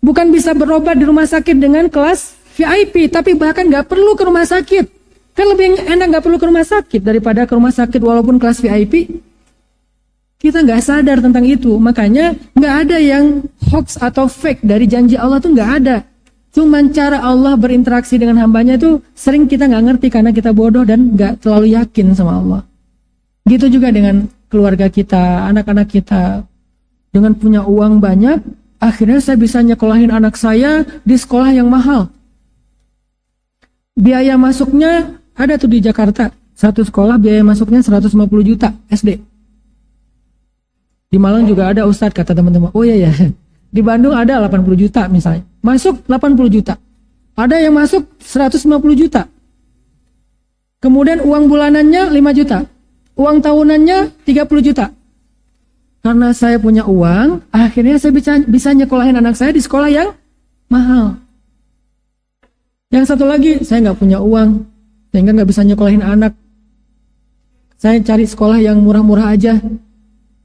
Bukan bisa berobat di rumah sakit dengan kelas VIP, tapi bahkan nggak perlu ke rumah sakit. Kan lebih enak nggak perlu ke rumah sakit daripada ke rumah sakit walaupun kelas VIP. Kita nggak sadar tentang itu, makanya nggak ada yang hoax atau fake dari janji Allah tuh nggak ada. Cuman cara Allah berinteraksi dengan hambanya itu sering kita nggak ngerti karena kita bodoh dan nggak terlalu yakin sama Allah. Gitu juga dengan keluarga kita, anak-anak kita. Dengan punya uang banyak, akhirnya saya bisa nyekolahin anak saya di sekolah yang mahal. Biaya masuknya ada tuh di Jakarta, satu sekolah biaya masuknya 150 juta SD. Di Malang juga ada Ustadz, kata teman-teman. Oh iya ya, di Bandung ada 80 juta misalnya. Masuk 80 juta. Ada yang masuk 150 juta. Kemudian uang bulanannya 5 juta. Uang tahunannya 30 juta. Karena saya punya uang, akhirnya saya bisa nyekolahin anak saya di sekolah yang mahal. Yang satu lagi, saya nggak punya uang, sehingga nggak bisa nyekolahin anak. Saya cari sekolah yang murah-murah aja.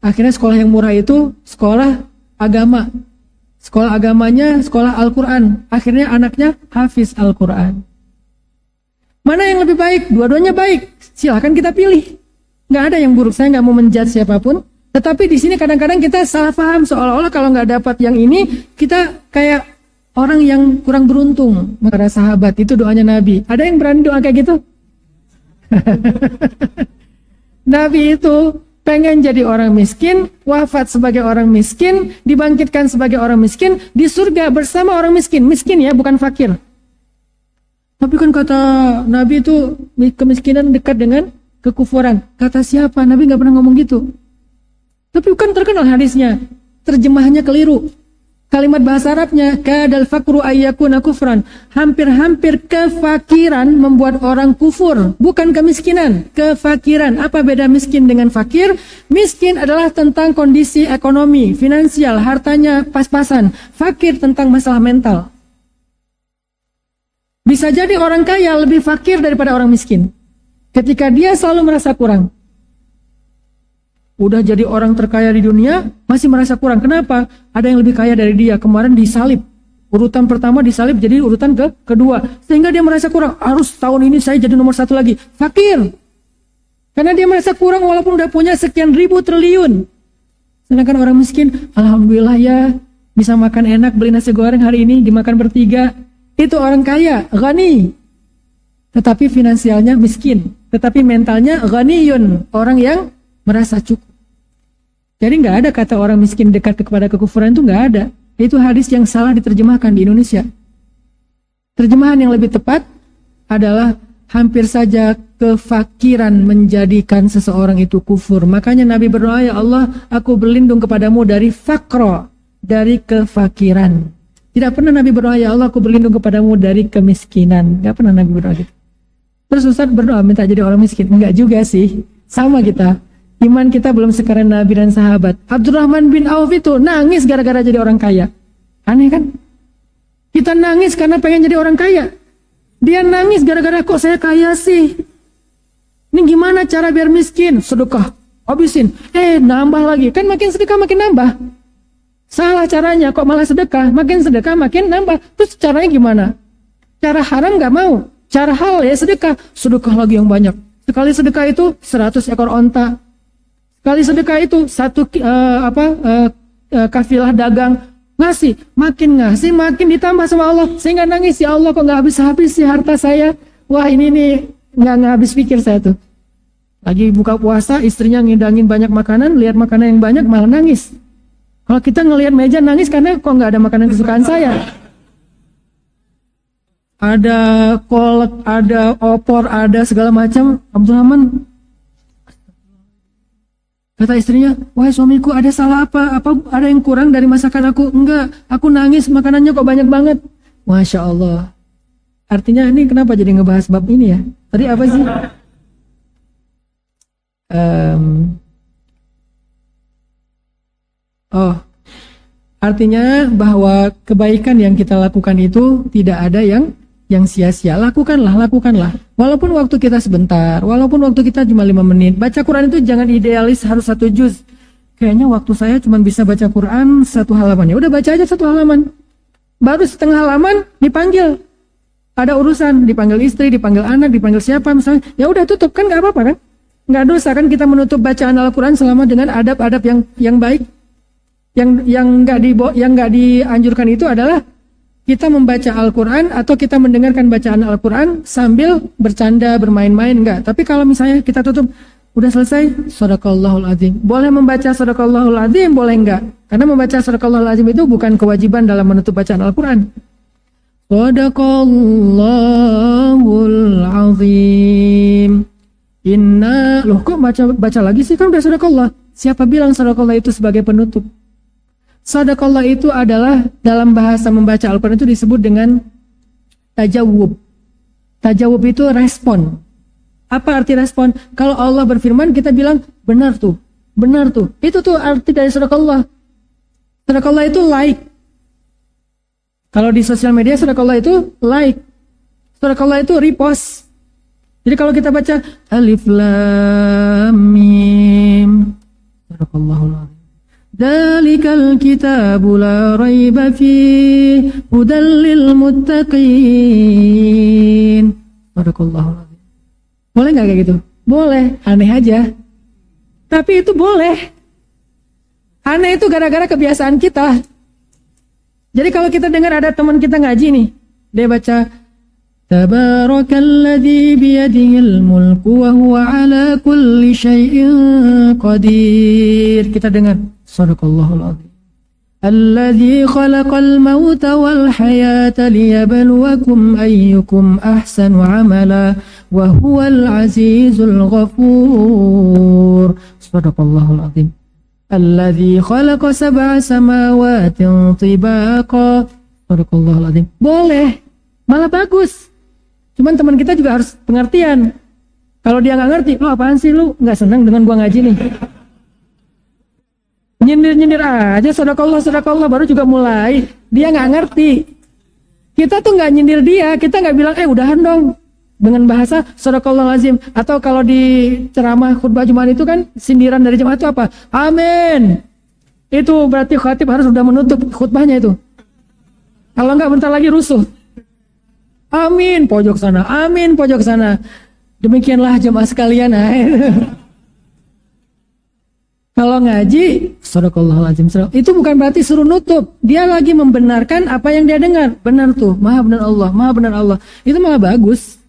Akhirnya sekolah yang murah itu sekolah agama. Sekolah agamanya sekolah Al-Quran. Akhirnya anaknya hafiz Al-Quran. Mana yang lebih baik? Dua-duanya baik. Silahkan kita pilih. Nggak ada yang buruk. Saya nggak mau menjudge siapapun. Tetapi di sini kadang-kadang kita salah paham. Seolah-olah kalau nggak dapat yang ini, kita kayak orang yang kurang beruntung. Para sahabat, itu doanya Nabi. Ada yang berani doa kayak gitu? Nabi itu pengen jadi orang miskin, wafat sebagai orang miskin, dibangkitkan sebagai orang miskin, di surga bersama orang miskin. Miskin ya, bukan fakir. Tapi kan kata Nabi itu kemiskinan dekat dengan kekufuran. Kata siapa? Nabi nggak pernah ngomong gitu. Tapi kan terkenal hadisnya. Terjemahannya keliru. Kalimat bahasa Arabnya, kadal fakru ayyakuna kufran. Hampir-hampir kefakiran membuat orang kufur. Bukan kemiskinan, kefakiran. Apa beda miskin dengan fakir? Miskin adalah tentang kondisi ekonomi, finansial, hartanya pas-pasan. Fakir tentang masalah mental. Bisa jadi orang kaya lebih fakir daripada orang miskin. Ketika dia selalu merasa kurang. Udah jadi orang terkaya di dunia, masih merasa kurang. Kenapa? Ada yang lebih kaya dari dia. Kemarin disalib. Urutan pertama disalib jadi urutan kedua. Sehingga dia merasa kurang. Harus tahun ini saya jadi nomor 1 lagi. Fakir. Karena dia merasa kurang walaupun udah punya sekian ribu triliun. Sedangkan orang miskin, alhamdulillah ya, bisa makan enak, beli nasi goreng hari ini, dimakan bertiga. Itu orang kaya, ghani. Tetapi finansialnya miskin. Tetapi mentalnya ghaniyun. Orang yang merasa cukup. Jadi nggak ada kata orang miskin dekat kepada kekufuran, itu nggak ada. Itu hadis yang salah diterjemahkan di Indonesia. Terjemahan yang lebih tepat adalah hampir saja kefakiran menjadikan seseorang itu kufur. Makanya Nabi berdoa, ya Allah, aku berlindung kepadamu dari fakro, dari kefakiran. Tidak pernah Nabi berdoa, ya Allah, aku berlindung kepadamu dari kemiskinan. Nggak pernah Nabi berdoa gitu. Terus Ustaz berdoa minta jadi orang miskin. Enggak juga sih. Sama kita. Iman kita belum sekeren Nabi dan sahabat. Abdurrahman bin Auf itu nangis gara-gara jadi orang kaya. Aneh kan? Kita nangis karena pengen jadi orang kaya. Dia nangis gara-gara kok saya kaya sih. Ini gimana cara biar miskin? Sedekah. Habisin. Nambah lagi. Kan makin sedekah makin nambah. Salah caranya. Kok malah sedekah? Makin sedekah makin nambah. Terus caranya gimana? Cara haram gak mau. Cara halal ya sedekah. Sedekah lagi yang banyak. Sekali sedekah itu 100 ekor onta. Sekali sedekah itu satu kafilah dagang. Ngasih, makin ditambah sama Allah. Sehingga nangis, ya Allah kok gak habis-habis sih harta saya. Wah ini nih gak habis pikir saya tuh. Lagi buka puasa, istrinya ngidangin banyak makanan, lihat makanan yang banyak malah nangis. Kalau kita ngelihat meja nangis karena kok gak ada makanan kesukaan saya. Ada kolak, ada opor, ada segala macam. Abdurrahman kata istrinya, wahai suamiku, ada salah apa? Ada yang kurang dari masakan aku? Enggak, aku nangis makanannya kok banyak banget. Masya Allah. Artinya ini kenapa jadi ngebahas bab ini ya? Tadi apa sih? Artinya bahwa kebaikan yang kita lakukan itu tidak ada yang sia-sia. Lakukanlah. Walaupun waktu kita sebentar, walaupun waktu kita cuma 5 menit. Baca Quran itu jangan idealis harus 1 juz. Kayaknya waktu saya cuma bisa baca Quran 1 halaman. Ya udah baca aja 1 halaman. Baru setengah halaman dipanggil. Ada urusan, dipanggil istri, dipanggil anak, dipanggil siapa misalnya. Ya udah tutup, kan nggak apa-apa kan? Nggak dosa kan kita menutup bacaan Al-Quran selama dengan adab-adab yang baik. Yang nggak dianjurkan itu adalah kita membaca Al-Quran atau kita mendengarkan bacaan Al-Quran sambil bercanda, bermain-main, enggak. Tapi kalau misalnya kita tutup, udah selesai, Shadaqallahul Azim. Boleh membaca Shadaqallahul Azim, boleh enggak. Karena membaca Shadaqallahul Azim itu bukan kewajiban dalam menutup bacaan Al-Quran. Shadaqallahul Azim. Loh kok baca lagi sih, kan udah Shadaqallah. Siapa bilang Shadaqallah itu sebagai penutup? Sadaqallah itu adalah dalam bahasa membaca Al-Quran itu disebut dengan tajawub. Tajawub itu respon. Apa arti respon? Kalau Allah berfirman kita bilang benar tuh. Itu tuh arti dari sadaqallah. Sadaqallah itu like. Kalau di sosial media sadaqallah itu like. Sadaqallah itu repost. Jadi kalau kita baca Alif Lam Mim, sadaqallahul azim. Dzalikal kitabu la raiba fihi hudal lil muttaqin. Barakallahu. Boleh nggak kayak gitu? Boleh, aneh aja. Tapi itu boleh. Aneh itu gara-gara kebiasaan kita. Jadi kalau kita dengar ada teman kita ngaji nih, dia baca Tabarakalladzi biyadihil mulku wa huwa ala kulli syai'in qadir. Kita dengar Sadaqallahul azim. Alladzi khalaqal mauta wal hayata liyabluwakum ayyukum ahsanu amala wa huwal azizul ghafur. Sadaqallahul azim. Alladzi khalaqa sab'a samawatin tibaqa. Sadaqallahul azim. Boleh, malah bagus. Cuman teman kita juga harus pengertian. Kalau dia nggak ngerti, lo apaan sih, lu nggak senang dengan gua ngaji nih? Nyindir aja, sadaqallah baru juga mulai. Dia nggak ngerti. Kita tuh nggak nyindir dia, kita nggak bilang udahan dong dengan bahasa sadaqallah lazim. Atau kalau di ceramah khutbah Jumat itu kan sindiran dari jemaah itu apa? Amin. Itu berarti khatib harus sudah menutup khutbahnya itu. Kalau nggak bentar lagi rusuh. Amin pojok sana, amin pojok sana. Demikianlah jemaah sekalian. Kalau ngaji, sadaqallahul azim. Itu bukan berarti suruh nutup. Dia lagi membenarkan apa yang dia dengar. Benar tuh, maha benar Allah. Itu malah bagus.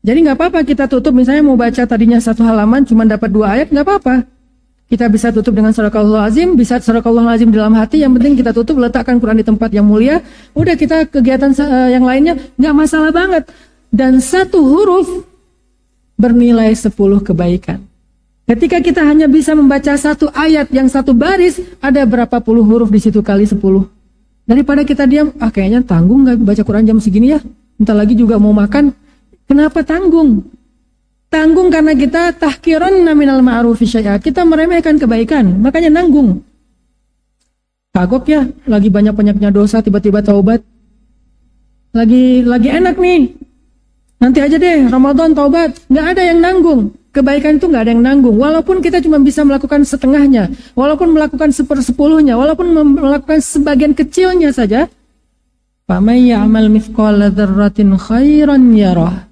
Jadi nggak apa-apa kita tutup. Misalnya mau baca tadinya 1 halaman, cuma dapat 2 ayat, nggak apa-apa. Kita bisa tutup dengan sadaqallahul azim, bisa sadaqallahul azim dalam hati, yang penting kita tutup, letakkan Quran di tempat yang mulia. Udah, kita kegiatan yang lainnya nggak masalah banget. Dan satu huruf bernilai 10 kebaikan. Ketika kita hanya bisa membaca satu ayat yang satu baris, ada berapa puluh huruf di situ kali 10. Daripada kita diam, kayaknya tanggung nggak baca Quran jam segini ya, entar lagi juga mau makan. Kenapa tanggung? Tanggung karena kita tahkiran minal ma'rufi syai'a. Kita meremehkan kebaikan, makanya nanggung. Kagok ya, lagi banyak-banyaknya dosa tiba-tiba taubat. Lagi enak nih. Nanti aja deh Ramadan taubat. Nggak ada yang nanggung. Kebaikan itu nggak ada yang nanggung. Walaupun kita cuma bisa melakukan setengahnya, walaupun melakukan 1/10-nya, walaupun melakukan sebagian kecilnya saja. Faman ya'mal mithqala dzarratin khairan yarah.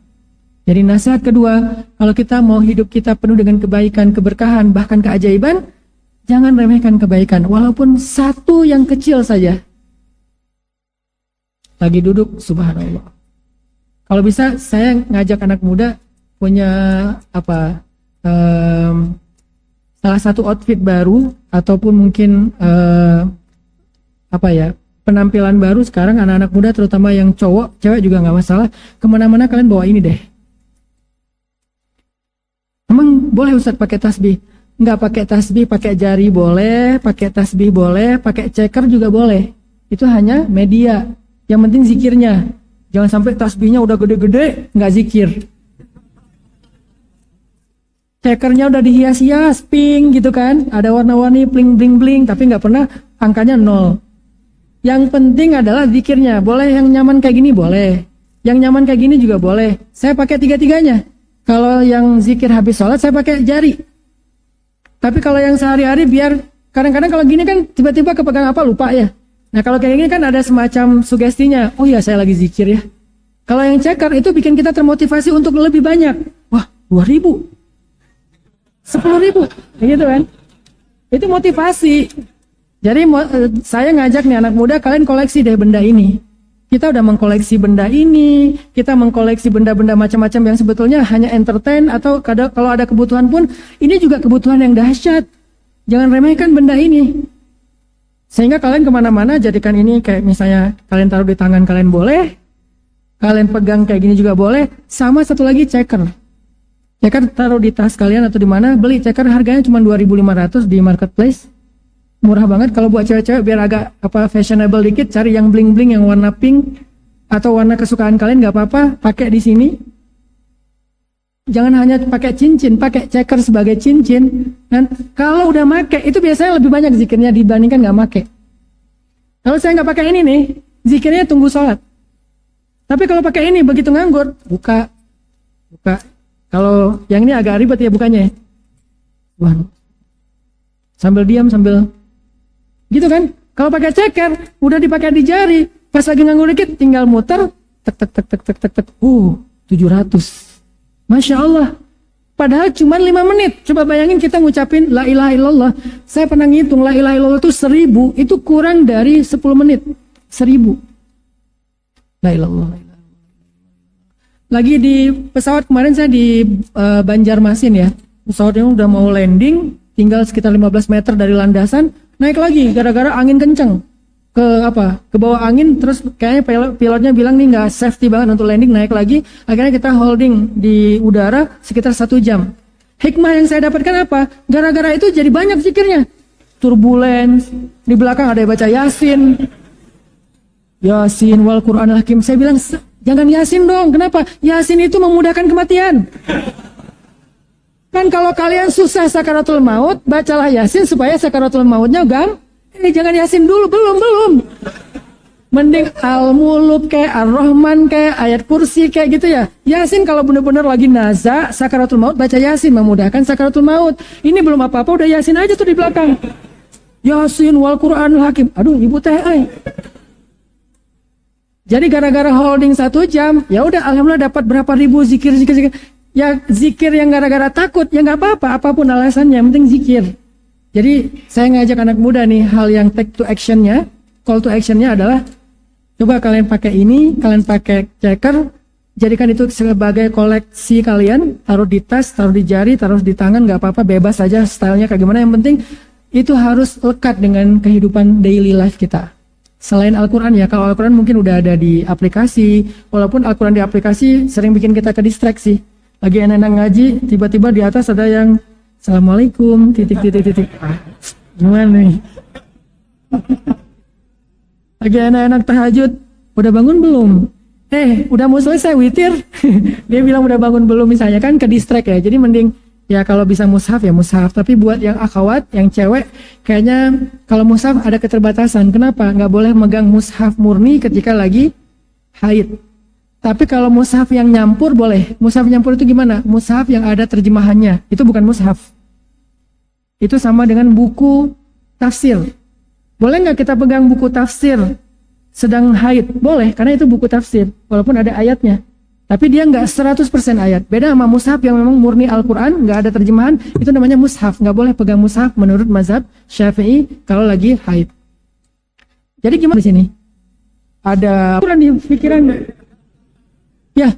Jadi nasihat kedua, kalau kita mau hidup kita penuh dengan kebaikan, keberkahan, bahkan keajaiban, jangan remehkan kebaikan, walaupun satu yang kecil saja. Lagi duduk, subhanallah. Kalau bisa, saya ngajak anak muda punya salah satu outfit baru, ataupun mungkin penampilan baru. Sekarang anak-anak muda, terutama yang cowok, cewek juga nggak masalah. Kemana-mana kalian bawa ini deh. Emang boleh Ustaz pakai tasbih? Nggak pakai tasbih, pakai jari boleh, pakai tasbih boleh, pakai ceker juga boleh. Itu hanya media. Yang penting zikirnya. Jangan sampai tasbihnya udah gede-gede, nggak zikir. Cekernya udah dihias-hias, pink gitu kan. Ada warna-warni, bling-bling-bling, tapi nggak pernah angkanya 0. Yang penting adalah zikirnya. Boleh yang nyaman kayak gini, boleh. Yang nyaman kayak gini juga boleh. Saya pakai tiga-tiganya. Kalau yang zikir habis sholat, saya pakai jari. Tapi kalau yang sehari-hari, biar kadang-kadang kalau gini kan tiba-tiba kepegang apa lupa ya. Nah kalau kayak gini kan ada semacam sugestinya. Oh ya, saya lagi zikir ya. Kalau yang ceker itu bikin kita termotivasi untuk lebih banyak. Wah, 2.000, 10.000, gitu kan. Itu motivasi. Jadi saya ngajak nih anak muda, kalian koleksi deh benda ini. Kita udah mengkoleksi benda ini, kita mengkoleksi benda-benda macam-macam yang sebetulnya hanya entertain, atau kalau ada kebutuhan pun, ini juga kebutuhan yang dahsyat. Jangan remehkan benda ini. Sehingga kalian kemana-mana jadikan ini kayak misalnya kalian taruh di tangan kalian boleh, kalian pegang kayak gini juga boleh. Sama satu lagi ceker. Ceker taruh di tas kalian atau di mana, beli ceker harganya cuma 2.500 di marketplace. Murah banget. Kalau buat cewek-cewek biar agak fashionable dikit, cari yang bling-bling yang warna pink atau warna kesukaan kalian, nggak apa-apa, pakai di sini. Jangan hanya pakai cincin, pakai ceker sebagai cincin. Dan kalau udah make, itu biasanya lebih banyak zikirnya dibandingkan nggak make. Kalau saya nggak pakai ini nih, zikirnya tunggu sholat. Tapi kalau pakai ini begitu nganggur, buka. Kalau yang ini agak ribet ya bukanya. Wah, sambil diam sambil gitu kan. Kalau pakai ceker udah dipakai di jari, pas lagi nganggur dikit tinggal muter, tek 700. Masya Allah. Padahal cuma 5 menit. Coba bayangin kita ngucapin la ilaha illallah. Saya pernah ngitung la ilaha illallah itu 1000, itu kurang dari 10 menit. 1000. La ilaha illallah. Lagi di pesawat kemarin saya di Banjarmasin ya. Pesawatnya udah mau landing, tinggal sekitar 15 meter dari landasan, naik lagi gara-gara angin kenceng. Ke bawah angin, terus kayaknya pilotnya bilang nih nggak safety banget untuk landing, naik lagi. Akhirnya kita holding di udara sekitar 1 jam. Hikmah yang saya dapatkan apa? Gara-gara itu jadi banyak zikirnya. Turbulence, di belakang ada yang baca Yasin. Yasin wal Qur'anil Hakim. Saya bilang, jangan Yasin dong. Kenapa? Yasin itu memudahkan kematian. Kan kalau kalian susah sakaratul maut, bacalah Yasin supaya sakaratul mautnya jangan Yasin dulu, belum. Mending Al-Muluk kayak Ar-Rahman kayak ayat kursi kayak gitu ya. Yasin kalau benar-benar lagi naza sakaratul maut, baca Yasin memudahkan sakaratul maut. Ini belum apa-apa udah Yasin aja tuh di belakang. Yasin wal Qur'anil Hakim. Aduh, ibu teh. Jadi gara-gara holding 1 jam, ya udah alhamdulillah dapat berapa ribu zikir. Ya zikir yang gara-gara takut, ya nggak apa-apa, apapun alasannya, yang penting zikir. Jadi saya ngajak anak muda nih, hal yang take to actionnya, call to actionnya adalah, coba kalian pakai ini, kalian pakai ceker, Jadikan itu sebagai koleksi kalian, taruh di tas, taruh di jari, taruh di tangan, nggak apa-apa, bebas aja stylenya kayak gimana. Yang penting itu harus lekat dengan kehidupan daily life kita. Selain Al-Quran ya, kalau Al-Quran mungkin udah ada di aplikasi, walaupun Al-Quran di aplikasi sering bikin kita kedistraksi. Lagi enak-enak ngaji, tiba-tiba di atas ada yang Assalamualaikum, titik. Gimana nih? Lagi enak-enak tahajud, udah bangun belum? Udah mau selesai witir. Dia bilang udah bangun belum misalnya, kan ke distract ya. Jadi mending ya kalau bisa mushaf ya mushaf. Tapi buat yang akhwat, yang cewek, kayaknya kalau mushaf ada keterbatasan. Kenapa? Nggak boleh megang mushaf murni ketika lagi haid. Tapi kalau mushaf yang nyampur boleh. Mushaf nyampur itu gimana? Mushaf yang ada terjemahannya. Itu bukan mushaf. Itu sama dengan buku tafsir. Boleh nggak kita pegang buku tafsir sedang haid? Boleh, karena itu buku tafsir, walaupun ada ayatnya. Tapi dia nggak 100% ayat. Beda sama mushaf yang memang murni Al-Quran, nggak ada terjemahan, itu namanya mushaf. Nggak boleh pegang mushaf menurut mazhab Syafi'i kalau lagi haid. Jadi gimana di sini? Ada Quran di pikiran? Ya.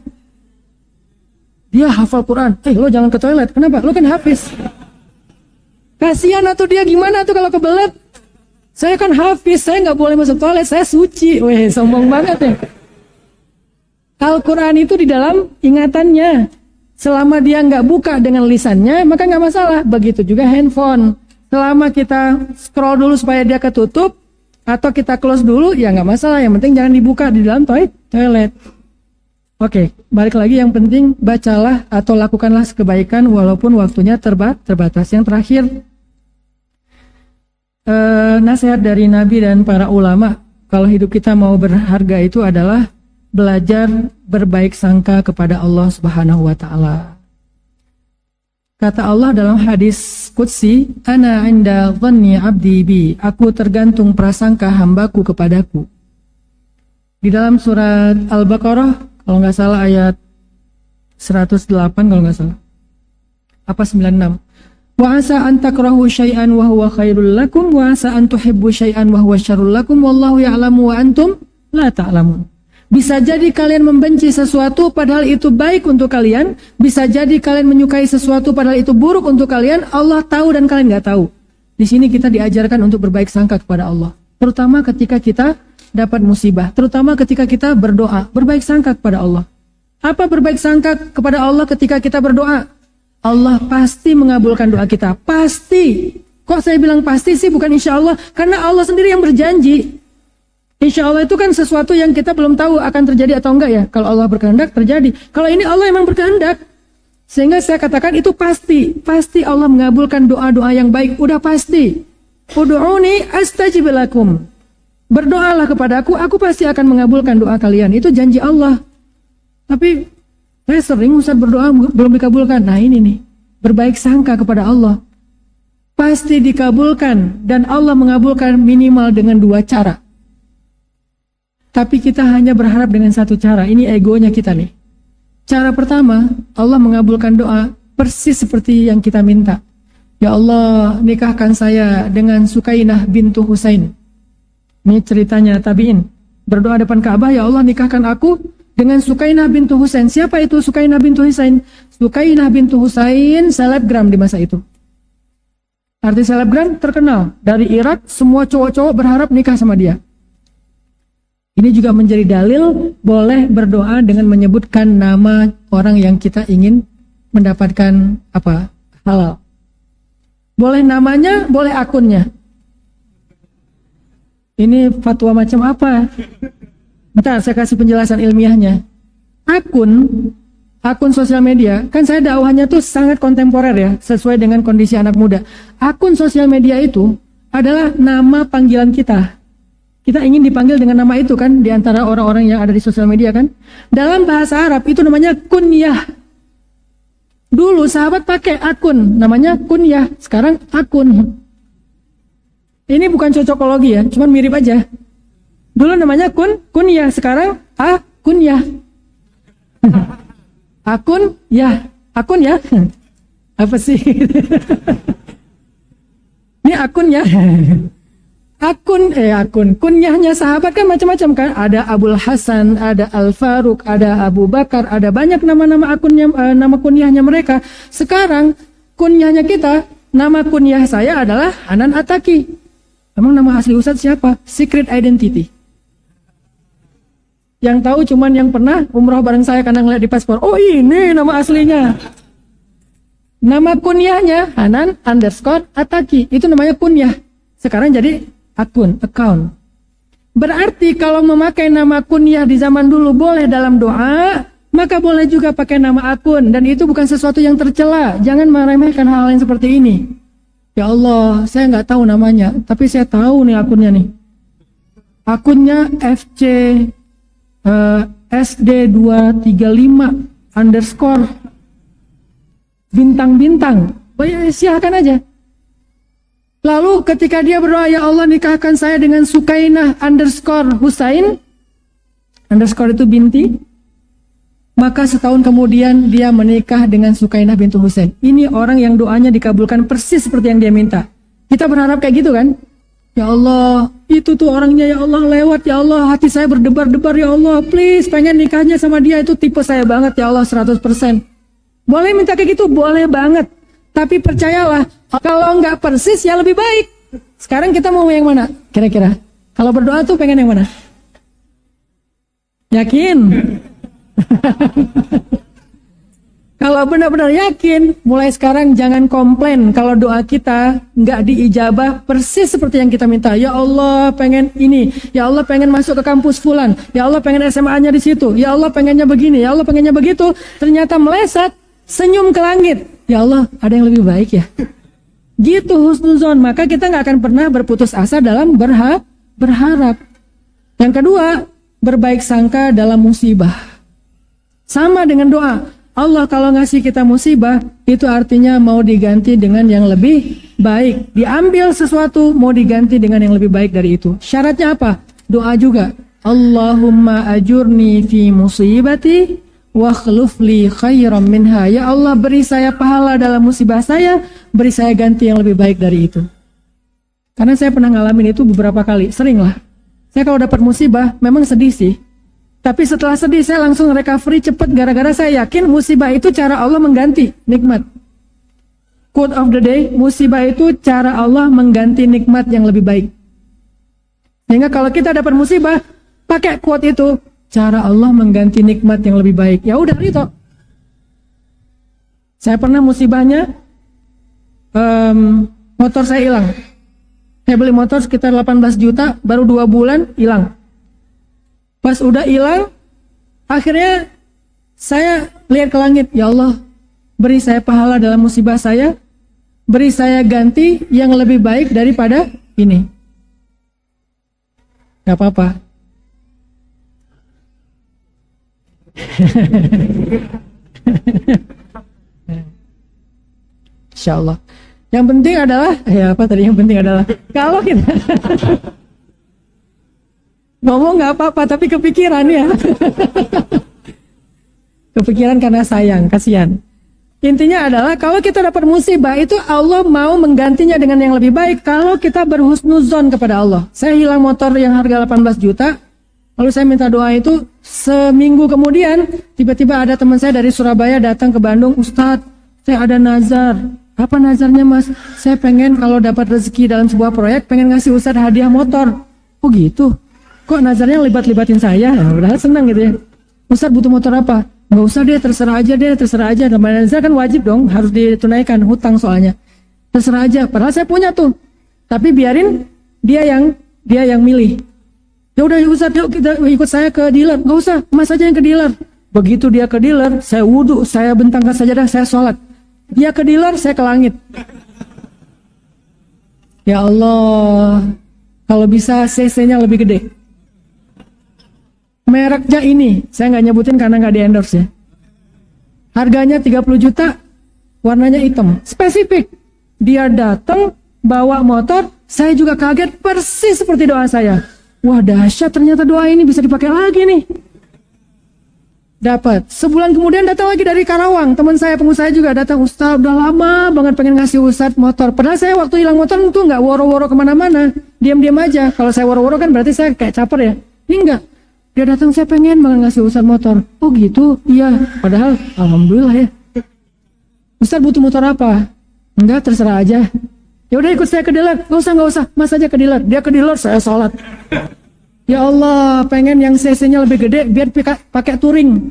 Dia hafal Quran. Lo jangan ke toilet. Kenapa? Lo kan hafiz. Kasihan atau dia gimana tuh kalau kebelet? Saya kan hafiz, saya nggak boleh masuk toilet, saya suci. Weh, sombong banget ya. Al-Quran itu di dalam ingatannya. Selama dia nggak buka dengan lisannya, maka nggak masalah. Begitu juga handphone. Selama kita scroll dulu supaya dia ketutup, atau kita close dulu, ya nggak masalah. Yang penting jangan dibuka di dalam toilet. Oke, balik lagi, yang penting bacalah atau lakukanlah kebaikan walaupun waktunya terbatas. Yang terakhir, nasihat dari Nabi dan para ulama, kalau hidup kita mau berharga itu adalah belajar berbaik sangka kepada Allah Subhanahu wa Ta'ala. Kata Allah dalam hadis qudsi, ana inda dhanni abdi bi, aku tergantung prasangka hambaku kepadaku. Di dalam surat Al-Baqarah, kalau nggak salah ayat 108, kalau nggak salah, apa 96. Wa asa an takrahu syai'an wa huwa khairul lakum wa asa an tuhibbu syai'an wa huwa syarrul lakum wallahu ya'lamu wa antum la ta'lamun. Bisa jadi kalian membenci sesuatu padahal itu baik untuk kalian, bisa jadi kalian menyukai sesuatu padahal itu buruk untuk kalian. Allah tahu dan kalian nggak tahu. Di sini kita diajarkan untuk berbaik sangka kepada Allah, terutama ketika kita dapat musibah, terutama ketika kita berdoa, berbaik sangka kepada Allah. Apa berbaik sangka kepada Allah ketika kita berdoa? Allah pasti mengabulkan doa kita, pasti. Kok saya bilang pasti sih, bukan insya Allah? Karena Allah sendiri yang berjanji. Insya Allah itu kan sesuatu yang kita belum tahu akan terjadi atau enggak ya. Kalau Allah berkehendak terjadi. Kalau ini Allah emang berkehendak. Sehingga saya katakan itu pasti. Pasti Allah mengabulkan doa-doa yang baik. Udah pasti. Ud'uni astajib lakum. Berdoalah kepadaku, aku pasti akan mengabulkan doa kalian. Itu janji Allah. Tapi saya sering Ustaz berdoa belum dikabulkan. Nah ini nih, berbaik sangka kepada Allah. Pasti dikabulkan dan Allah mengabulkan minimal dengan 2 cara. Tapi kita hanya berharap dengan 1 cara. Ini egonya kita nih. Cara pertama, Allah mengabulkan doa persis seperti yang kita minta. Ya Allah, nikahkan saya dengan Sukainah bintu Husain. Ini ceritanya tabi'in. Berdoa depan Ka'bah, ya Allah nikahkan aku dengan Sukainah bintu Husain. Siapa itu Sukainah bintu Husain? Sukainah bintu Husain selebgram di masa itu. Arti selebgram terkenal. Dari Irak, semua cowok-cowok berharap nikah sama dia. Ini juga menjadi dalil boleh berdoa dengan menyebutkan nama orang yang kita ingin mendapatkan halal. Boleh namanya, boleh akunnya. Ini fatwa macam apa? Bentar, saya kasih penjelasan ilmiahnya. Akun sosial media, kan saya dakwahnya tuh sangat kontemporer ya, sesuai dengan kondisi anak muda. Akun sosial media itu adalah nama panggilan kita. Kita ingin dipanggil dengan nama itu kan, di antara orang-orang yang ada di sosial media kan. Dalam bahasa Arab itu namanya kunyah. Dulu sahabat pakai akun, namanya kunyah. Sekarang akun. Ini bukan cocokologi ya, cuman mirip aja. Dulu namanya kunyah, sekarang kunyah. Akun ya. Apa sih? Ini akun ya. kunyahnya sahabat kan macam-macam kan, ada Abul Hasan, ada Al Faruq, ada Abu Bakar, ada banyak nama-nama nama kunyahnya mereka. Sekarang kunyahnya kita, nama kunyah saya adalah Hanan Ataki. Emang nama asli Ustadz siapa? Secret identity. Yang tahu cuman yang pernah umroh bareng saya karena ngeliat di paspor. Oh ini nama aslinya. Nama kunyahnya Hanan _Ataki. Itu namanya kunyah. Sekarang jadi account. Berarti kalau memakai nama kunyah di zaman dulu boleh dalam doa, maka boleh juga pakai nama akun. Dan itu bukan sesuatu yang tercela. Jangan meremehkan hal yang seperti ini. Ya Allah, saya nggak tahu namanya, tapi saya tahu nih akunnya nih. Akunnya FC SD235 bintang-bintang. Oh ya, silakan aja. Lalu ketika dia berdoa, ya Allah nikahkan saya dengan Sukainah _Husain, underscore itu binti, maka setahun kemudian dia menikah dengan Sukainah bintu Husain. Ini orang yang doanya dikabulkan persis seperti yang dia minta. Kita berharap kayak gitu kan? Ya Allah, itu tuh orangnya, ya Allah lewat, ya Allah hati saya berdebar-debar, ya Allah please pengen nikahnya sama dia, itu tipe saya banget, ya Allah 100%. Boleh minta kayak gitu? Boleh banget. Tapi percayalah, kalau nggak persis ya lebih baik. Sekarang kita mau yang mana? Kira-kira. Kalau berdoa tuh pengen yang mana? Yakin? Kalau benar-benar yakin, mulai sekarang jangan komplain kalau doa kita nggak diijabah persis seperti yang kita minta. Ya Allah pengen ini, ya Allah pengen masuk ke kampus fulan, ya Allah pengen SMA-nya di situ, ya Allah pengennya begini, ya Allah pengennya begitu. Ternyata meleset, senyum ke langit. Ya Allah, ada yang lebih baik ya. Gitu husnuzon, maka kita nggak akan pernah berputus asa dalam berharap. Yang kedua, berbaik sangka dalam musibah. Sama dengan doa. Allah kalau ngasih kita musibah, itu artinya mau diganti dengan yang lebih baik. Diambil sesuatu, mau diganti dengan yang lebih baik dari itu. Syaratnya apa? Doa juga. Allahumma ajurni fi musibati wa khlufli khairan minha. Ya Allah beri saya pahala dalam musibah saya, beri saya ganti yang lebih baik dari itu. Karena saya pernah ngalamin itu beberapa kali, sering lah. Saya kalau dapat musibah memang sedih sih. Tapi setelah sedih saya langsung recovery cepat gara-gara saya yakin musibah itu cara Allah mengganti nikmat. Quote of the day, musibah itu cara Allah mengganti nikmat yang lebih baik. Sehingga kalau kita dapat musibah, pakai quote itu, cara Allah mengganti nikmat yang lebih baik. Ya udah itu. Saya pernah musibahnya motor saya hilang. Saya beli motor sekitar 18 juta, baru 2 bulan hilang. Pas udah hilang, akhirnya saya lihat ke langit, ya Allah, beri saya pahala dalam musibah saya, beri saya ganti yang lebih baik daripada ini. Gak apa-apa. Insya Allah. Yang penting adalah, ya apa tadi yang penting adalah, kalau kita ngomong nggak apa-apa, tapi kepikiran ya. Kepikiran karena sayang, kasihan. Intinya adalah kalau kita dapat musibah itu Allah mau menggantinya dengan yang lebih baik kalau kita berhusnuzon kepada Allah. Saya hilang motor yang harga 18 juta, lalu saya minta doa itu, seminggu kemudian tiba-tiba ada teman saya dari Surabaya datang ke Bandung, Ustadz, saya ada nazar. Apa nazarnya mas? Saya pengen kalau dapat rezeki dalam sebuah proyek, pengen ngasih Ustadz hadiah motor. Oh gitu? Kok nazarnya libat-libatin saya? Nah, padahal senang gitu ya. Ustadz butuh motor apa? Nggak usah deh, terserah aja. Namanya nazar kan wajib dong, harus ditunaikan, hutang soalnya. Terserah aja, padahal saya punya tuh. Tapi biarin dia yang milih. Ya udah Ustadz, yuk kita ikut saya ke dealer. Nggak usah, mas aja yang ke dealer. Begitu dia ke dealer, saya wudhu, saya bentangkan sajadah, saya sholat. Dia ke dealer, saya ke langit. Ya Allah, kalau bisa CC-nya lebih gede. Mereknya ini, saya nggak nyebutin karena nggak di-endorse ya. Harganya 30 juta, warnanya hitam. Spesifik. Dia datang, bawa motor, saya juga kaget persis seperti doa saya. Wah dahsyat, ternyata doa ini bisa dipakai lagi nih. Dapat. Sebulan kemudian datang lagi dari Karawang. Teman saya pengusaha juga datang. Ustaz, udah lama banget pengen ngasih Ustaz motor. Padahal saya waktu hilang motor itu nggak woro-woro kemana-mana. Diam-diam aja. Kalau saya woro-woro kan berarti saya kayak caper ya. Ini enggak. Dia datang, saya pengen banget ngasih Ustaz motor. Oh gitu? Iya. Padahal alhamdulillah ya. Ustaz butuh motor apa? Enggak, terserah aja. Ya udah ikut saya ke dealer. Nggak usah. Mas aja ke dealer. Dia ke dealer, saya sholat. Ya Allah, pengen yang cc-nya lebih gede biar pakai touring.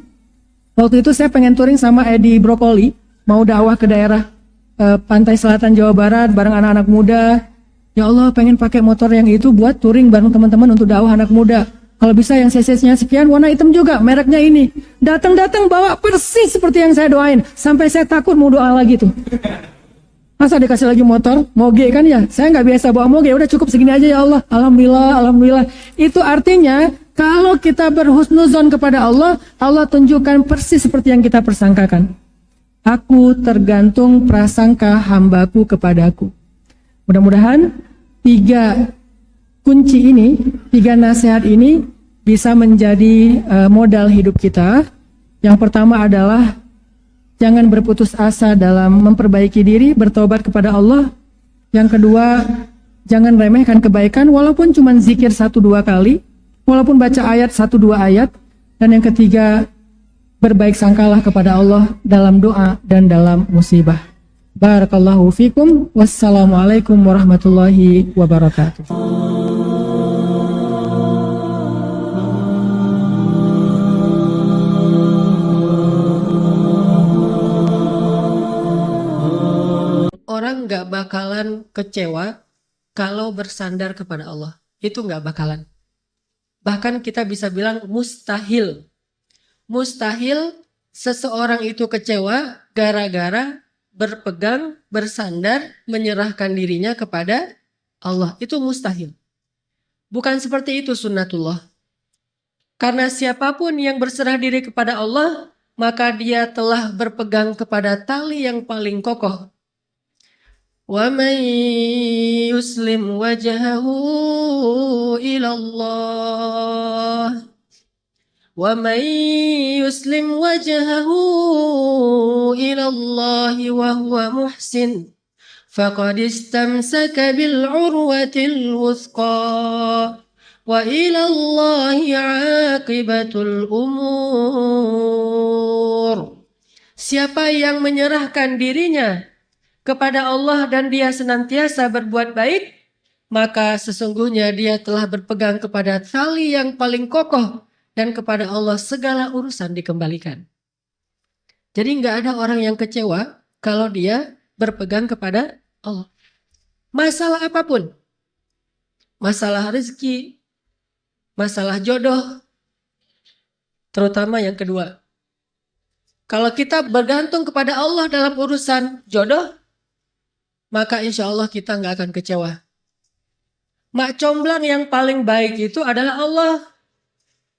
Waktu itu saya pengen touring sama Edi Brokoli, mau dakwah ke daerah pantai selatan Jawa Barat bareng anak-anak muda. Ya Allah, pengen pakai motor yang itu buat touring bareng teman-teman untuk dakwah anak muda. Kalau bisa yang cc-nya sekian, warna hitam juga, mereknya ini. Datang-datang bawa persis seperti yang saya doain. Sampai saya takut mau doa lagi tuh. Masa dikasih lagi motor, moge kan ya? Saya nggak biasa bawa moge, udah cukup segini aja ya Allah. Alhamdulillah. Itu artinya kalau kita berhusnuzon kepada Allah, Allah tunjukkan persis seperti yang kita persangkakan. Aku tergantung prasangka hambaku kepadaku. Mudah-mudahan 3 kunci ini, 3 nasihat ini bisa menjadi modal hidup kita. Yang pertama adalah jangan berputus asa dalam memperbaiki diri, bertobat kepada Allah. Yang kedua, jangan remehkan kebaikan walaupun cuma zikir 1-2 kali, walaupun baca ayat 1-2 ayat. Dan yang ketiga, berbaik sangkalah kepada Allah dalam doa dan dalam musibah. Barakallahu fikum. Wassalamualaikum warahmatullahi wabarakatuh. Orang gak bakalan kecewa kalau bersandar kepada Allah. Itu gak bakalan. Bahkan kita bisa bilang mustahil. Mustahil seseorang itu kecewa gara-gara berpegang, bersandar, menyerahkan dirinya kepada Allah. Itu mustahil. Bukan seperti itu sunnatullah. Karena siapapun yang berserah diri kepada Allah, maka dia telah berpegang kepada tali yang paling kokoh. وَمَنْ يُسْلِمْ وَجْهَهُ إِلَى اللَّهِ وَمَنْ يُسْلِمْ وَجْهَهُ إِلَى اللَّهِ وَهُوَ مُحْسِنٌ فَقَدِ اسْتَمْسَكَ بِالْعُرْوَةِ الْوُثْقَى وَإِلَى اللَّهِ عَاقِبَةُ الْأُمُورِ. Siapa yang menyerahkan dirinya kepada Allah dan dia senantiasa berbuat baik, maka sesungguhnya dia telah berpegang kepada tali yang paling kokoh dan kepada Allah segala urusan dikembalikan. Jadi nggak ada orang yang kecewa kalau dia berpegang kepada Allah. Masalah apapun, masalah rezeki, masalah jodoh, terutama yang kedua. Kalau kita bergantung kepada Allah dalam urusan jodoh, maka insya Allah kita nggak akan kecewa. Mak comblang yang paling baik itu adalah Allah.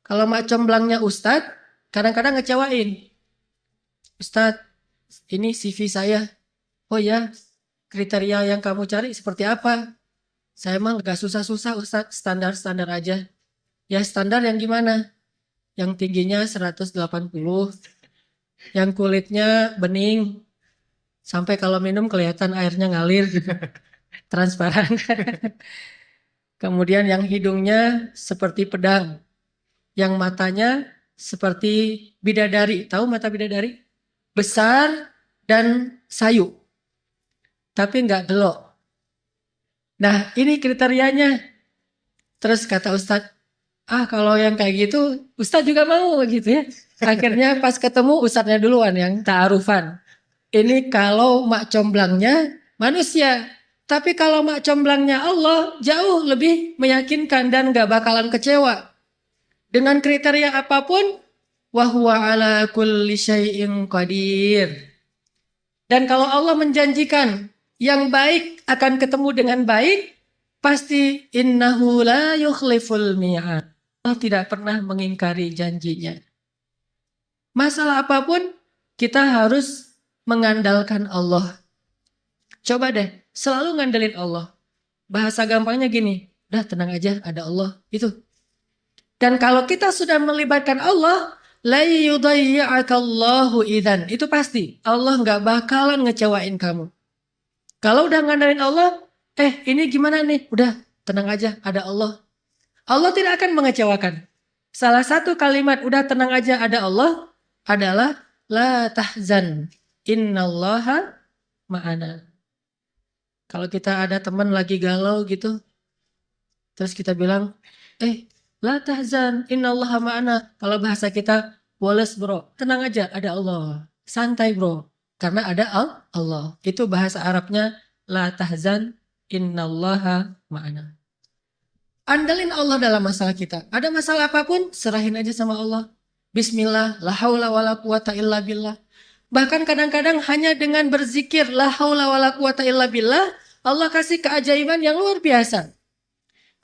Kalau mak comblangnya Ustadz, kadang-kadang ngecewain. Ustadz, ini CV saya. Oh ya, kriteria yang kamu cari seperti apa? Saya emang gak susah-susah Ustadz, standar-standar aja. Ya standar yang gimana? Yang tingginya 180, yang kulitnya bening, sampai kalau minum kelihatan airnya ngalir, transparan. Kemudian yang hidungnya seperti pedang, yang matanya seperti bidadari. Tahu mata bidadari? Besar dan sayu, tapi nggak gelok. Nah ini kriterianya. Terus kata Ustadz, kalau yang kayak gitu Ustadz juga mau gitu ya. Akhirnya pas ketemu Ustadznya duluan yang ta'arufan. Ini kalau mak comblangnya manusia. Tapi kalau mak comblangnya Allah jauh lebih meyakinkan dan gak bakalan kecewa. Dengan kriteria apapun, wahuwa ala kulli syai'in qadir. Dan kalau Allah menjanjikan yang baik akan ketemu dengan baik, pasti innahu la yukhliful mi'ad. Allah tidak pernah mengingkari janjinya. Masalah apapun, kita harus mengandalkan Allah. Coba deh, selalu ngandelin Allah. Bahasa gampangnya gini, udah tenang aja, ada Allah. Itu. Dan kalau kita sudah melibatkan Allah, la yudayya'akallahu idzan. Itu pasti. Allah nggak bakalan ngecewain kamu. Kalau udah ngandalin Allah, ini gimana nih? Udah, tenang aja, ada Allah. Allah tidak akan mengecewakan. Salah satu kalimat udah tenang aja ada Allah adalah la tahzan innallaha ma'ana. Kalau kita ada teman lagi galau gitu, terus kita bilang, la tahzan innallaha ma'ana. Kalau bahasa kita, woles bro, tenang aja ada Allah. Santai bro, karena ada Allah. Itu bahasa Arabnya la tahzan innallaha ma'ana. Andalin Allah dalam masalah kita. Ada masalah apapun, serahin aja sama Allah. Bismillah, la haula wala quwata illa billah. Bahkan kadang-kadang hanya dengan berzikir la haula wala quwata illa billah, Allah kasih keajaiban yang luar biasa.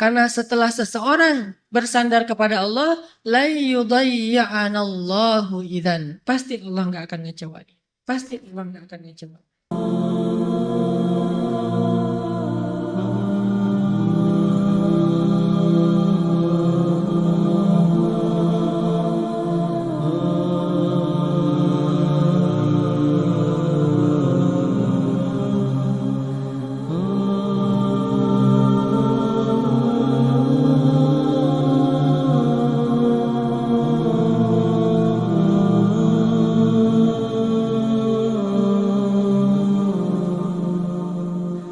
Karena setelah seseorang bersandar kepada Allah, la yudayya'anallahu idzan. Pasti Allah nggak akan ngecewain. Pasti Allah nggak akan ngecewain.